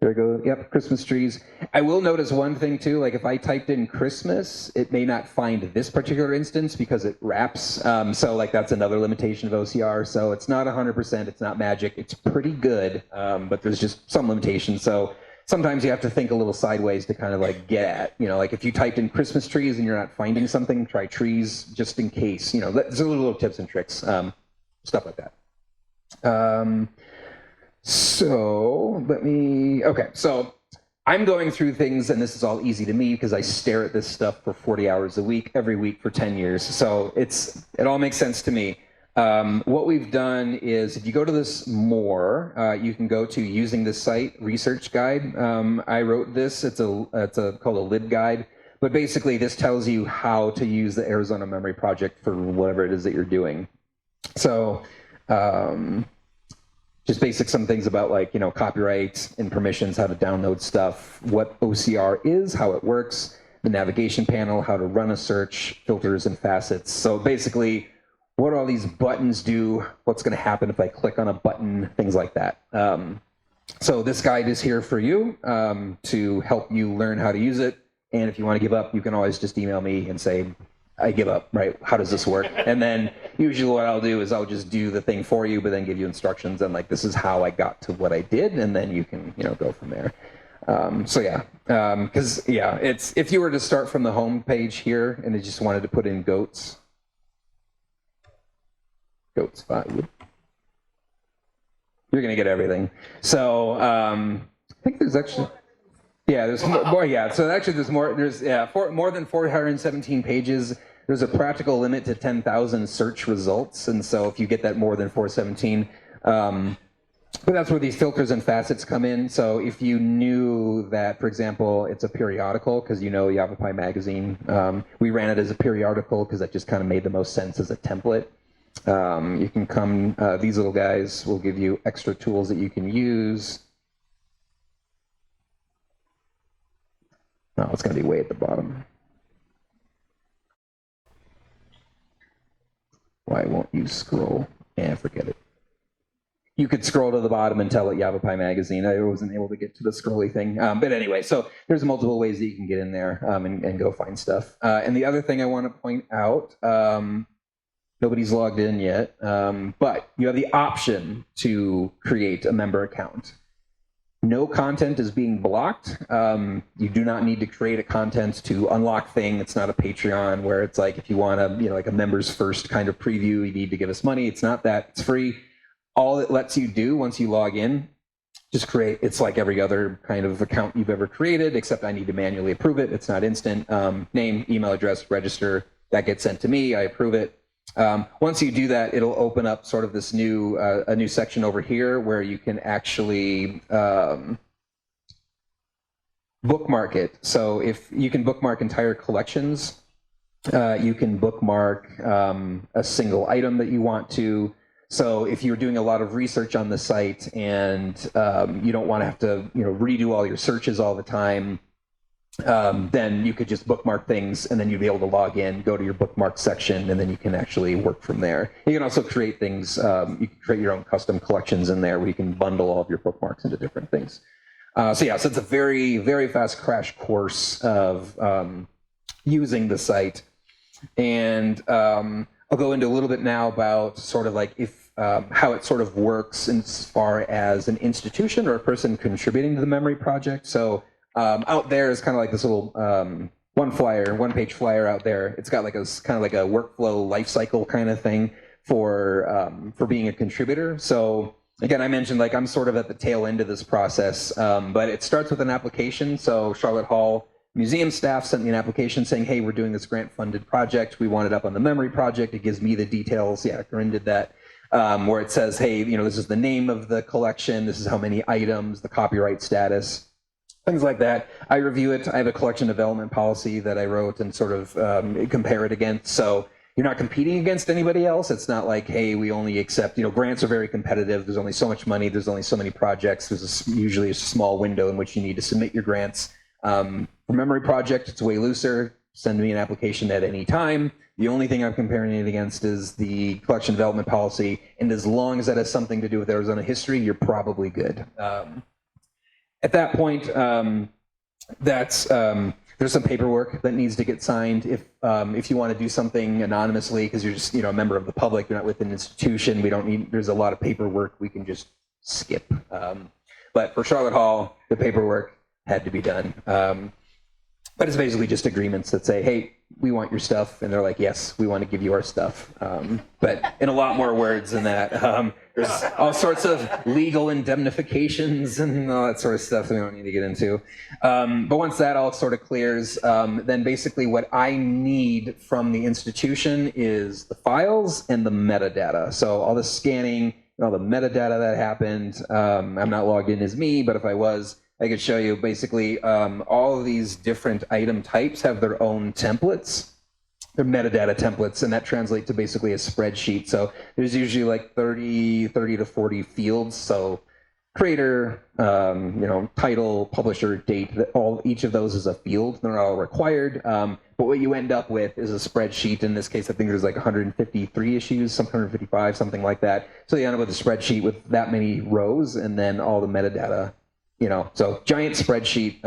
there we go. Yep, Christmas trees. I will notice one thing too, like if I typed in Christmas, it may not find this particular instance because it wraps. So like that's another limitation of OCR. So it's not 100%, it's not magic. It's pretty good, but there's just some limitations. So sometimes you have to think a little sideways to kind of like get at, like if you typed in Christmas trees and you're not finding something, try trees just in case, there's a little tips and tricks, stuff like that. Okay, so I'm going through things, and this is all easy to me because I stare at this stuff for 40 hours a week, every week for 10 years. So it all makes sense to me. What we've done is, if you go to this more, you can go to using this site research guide. I wrote this. It's called a lib guide, but basically this tells you how to use the Arizona Memory Project for whatever it is that you're doing. So just basic some things about like, copyright and permissions, how to download stuff, what OCR is, how it works, the navigation panel, how to run a search, filters and facets. So basically, what do all these buttons do? What's going to happen if I click on a button? Things like that. So this guide is here for you to help you learn how to use it. And if you want to give up, you can always just email me and say, I give up, right? How does this work? And then usually what I'll do is I'll just do the thing for you, but then give you instructions and like, this is how I got to what I did. And then you can, go from there. It's, if you were to start from the home page here and you just wanted to put in goats 5, you're going to get everything. So I think there's actually, there's more. Yeah, so actually there's more. There's more than 417 pages. There's a practical limit to 10,000 search results, and so if you get that more than 417, but that's where these filters and facets come in. So if you knew that, for example, it's a periodical, because Yavapai Magazine, we ran it as a periodical because that just kind of made the most sense as a template. You can come. These little guys will give you extra tools that you can use. No, it's going to be way at the bottom. Why won't you scroll? Forget it. You could scroll to the bottom and tell it Yavapai Magazine. I wasn't able to get to the scrolly thing. But anyway, so there's multiple ways that you can get in there and go find stuff. And the other thing I want to point out, nobody's logged in yet, but you have the option to create a member account. No content is being blocked. You do not need to create a content to unlock thing. It's not a Patreon where it's like if you want a like a members first kind of preview, you need to give us money. It's not that. It's free. All it lets you do once you log in, just create. It's like every other kind of account you've ever created, except I need to manually approve it. It's not instant. Name, email address, register. That gets sent to me. I approve it. Once you do that, it'll open up sort of this new a new section over here where you can actually bookmark it. So if you can bookmark entire collections, you can bookmark a single item that you want to. So if you're doing a lot of research on the site and you don't want to have to redo all your searches all the time, then you could just bookmark things and then you'd be able to log in, go to your bookmark section, and then you can actually work from there. You can also create things, you can create your own custom collections in there where you can bundle all of your bookmarks into different things. So it's a very, very fast crash course of using the site. And I'll go into a little bit now about sort of like how it sort of works as far as an institution or a person contributing to the memory project. So out there is kind of like this little one-page flyer out there. It's got like a kind of like a workflow life cycle kind of thing for being a contributor. So again, I mentioned like I'm sort of at the tail end of this process, but it starts with an application. So Sharlot Hall Museum staff sent me an application saying, hey, we're doing this grant-funded project. We want it up on the memory project. It gives me the details. Yeah, Corinne did that. Where it says, hey, this is the name of the collection. This is how many items, the copyright status. Things like that. I review it. I have a collection development policy that I wrote and sort of compare it against. So you're not competing against anybody else. It's not like, hey, we only accept, grants are very competitive. There's only so much money. There's only so many projects. There's usually a small window in which you need to submit your grants. For memory project, it's way looser. Send me an application at any time. The only thing I'm comparing it against is the collection development policy. And as long as that has something to do with Arizona history, you're probably good. At that point, there's some paperwork that needs to get signed. If you want to do something anonymously, because you're just a member of the public, you're not with an institution, there's a lot of paperwork we can just skip. But for Sharlot Hall, the paperwork had to be done. But it's basically just agreements that say, hey, we want your stuff. And they're like, yes, we want to give you our stuff. But in a lot more words than that. There's all sorts of legal indemnifications and all that sort of stuff that we don't need to get into. But once that all sort of clears, then basically what I need from the institution is the files and the metadata. So all the scanning and all the metadata that happened. I'm not logged in as me, but if I was, I could show you basically all of these different item types have their own templates they're metadata templates, and that translates to basically a spreadsheet. So there's usually like 30 to 40 fields. So creator, title, publisher, date, each of those is a field. They're all required. But what you end up with is a spreadsheet. In this case, I think there's like 153 issues, some 155, something like that. So you end up with a spreadsheet with that many rows and then all the metadata, so giant spreadsheet.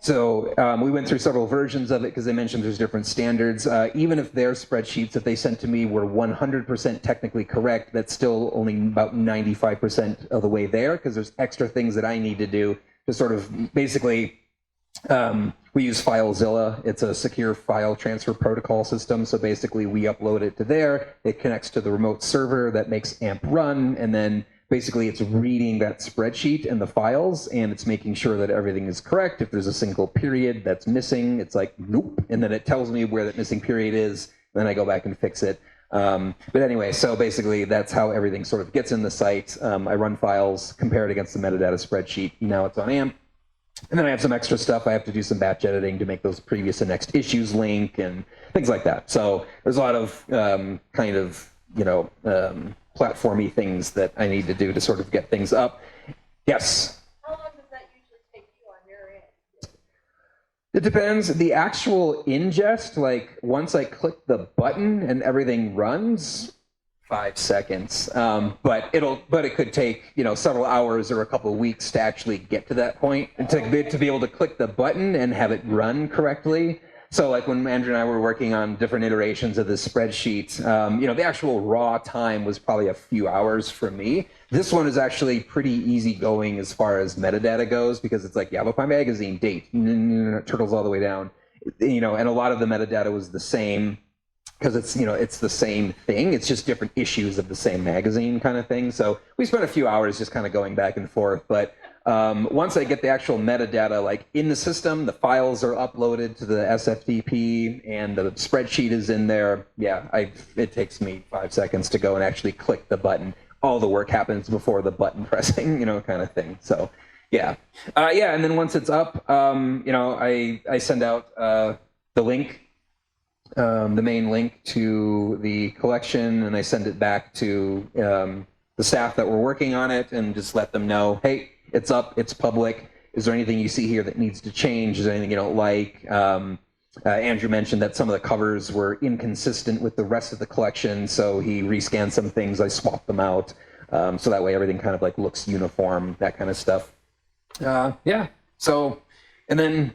We went through several versions of it because they mentioned there's different standards. Even if their spreadsheets that they sent to me were 100% technically correct, that's still only about 95% of the way there because there's extra things that I need to do to sort of basically, we use FileZilla. It's a secure file transfer protocol system. So basically we upload it to there. It connects to the remote server that makes AMP run, and then basically it's reading that spreadsheet and the files, and it's making sure that everything is correct. If there's a single period that's missing, it's like, nope. And then it tells me where that missing period is. Then I go back and fix it. But anyway, so basically that's how everything sort of gets in the site. I run files, compare it against the metadata spreadsheet. Now it's on AMP. And then I have some extra stuff. I have to do some batch editing to make those previous and next issues link and things like that. So there's a lot of platformy things that I need to do to sort of get things up. Yes? How long does that usually take you on your end? It depends. The actual ingest, like once I click the button and everything runs, 5 seconds. But it could take several hours or a couple of weeks to actually get to that point and to be able to click the button and have it run correctly. So like when Andrew and I were working on different iterations of this spreadsheet, the actual raw time was probably a few hours for me. This one is actually pretty easy going as far as metadata goes because it's like Yavapai Magazine, date, turtles all the way down, and a lot of the metadata was the same because it's the same thing. It's just different issues of the same magazine kind of thing. So we spent a few hours just kind of going back and forth, but once I get the actual metadata like in the system, the files are uploaded to the SFTP and the spreadsheet is in there. Yeah, it takes me 5 seconds to go and actually click the button. All the work happens before the button pressing, kind of thing. So yeah. And then once it's up, I send out the link, the main link to the collection, and I send it back to the staff that were working on it and just let them know, hey, it's up, it's public. Is there anything you see here that needs to change? Is there anything you don't like? Andrew mentioned that some of the covers were inconsistent with the rest of the collection, so he rescanned some things. I swapped them out, so that way everything kind of like looks uniform, that kind of stuff. So, and then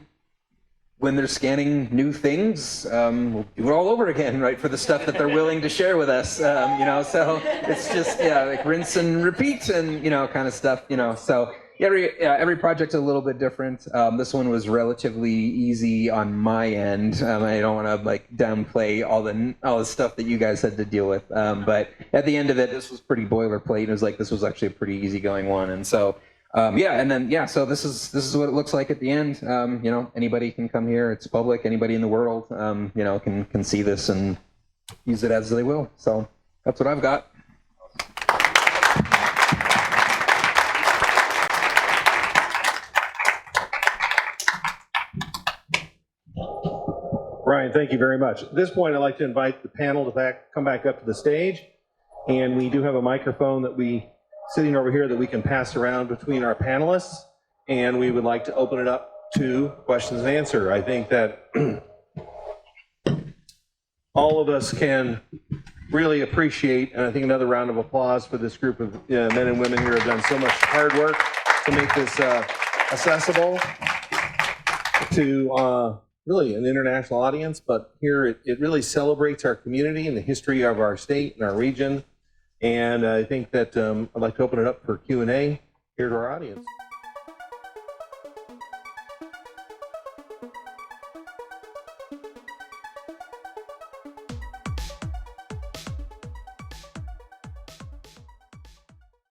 when they're scanning new things, we'll do it all over again, right, for the stuff that they're willing to share with us, so it's just, like rinse and repeat and, kind of stuff, so every project's a little bit different. This one was relatively easy on my end. I don't want to like downplay all the stuff that you guys had to deal with, but at the end of it, this was pretty boilerplate. It was like, this was actually a pretty easygoing one, and so, so this is what it looks like at the end. Anybody can come here. It's public. Anybody in the world, can see this and use it as they will. So that's what I've got. Ryan, thank you very much. At this point, I'd like to invite the panel to come back up to the stage. And we do have a microphone sitting over here that we can pass around between our panelists. And we would like to open it up to questions and answer. I think that all of us can really appreciate, and I think another round of applause for this group of men and women here who have done so much hard work to make this accessible to really an international audience, but here it really celebrates our community and the history of our state and our region. And I think that I'd like to open it up for Q&A here to our audience.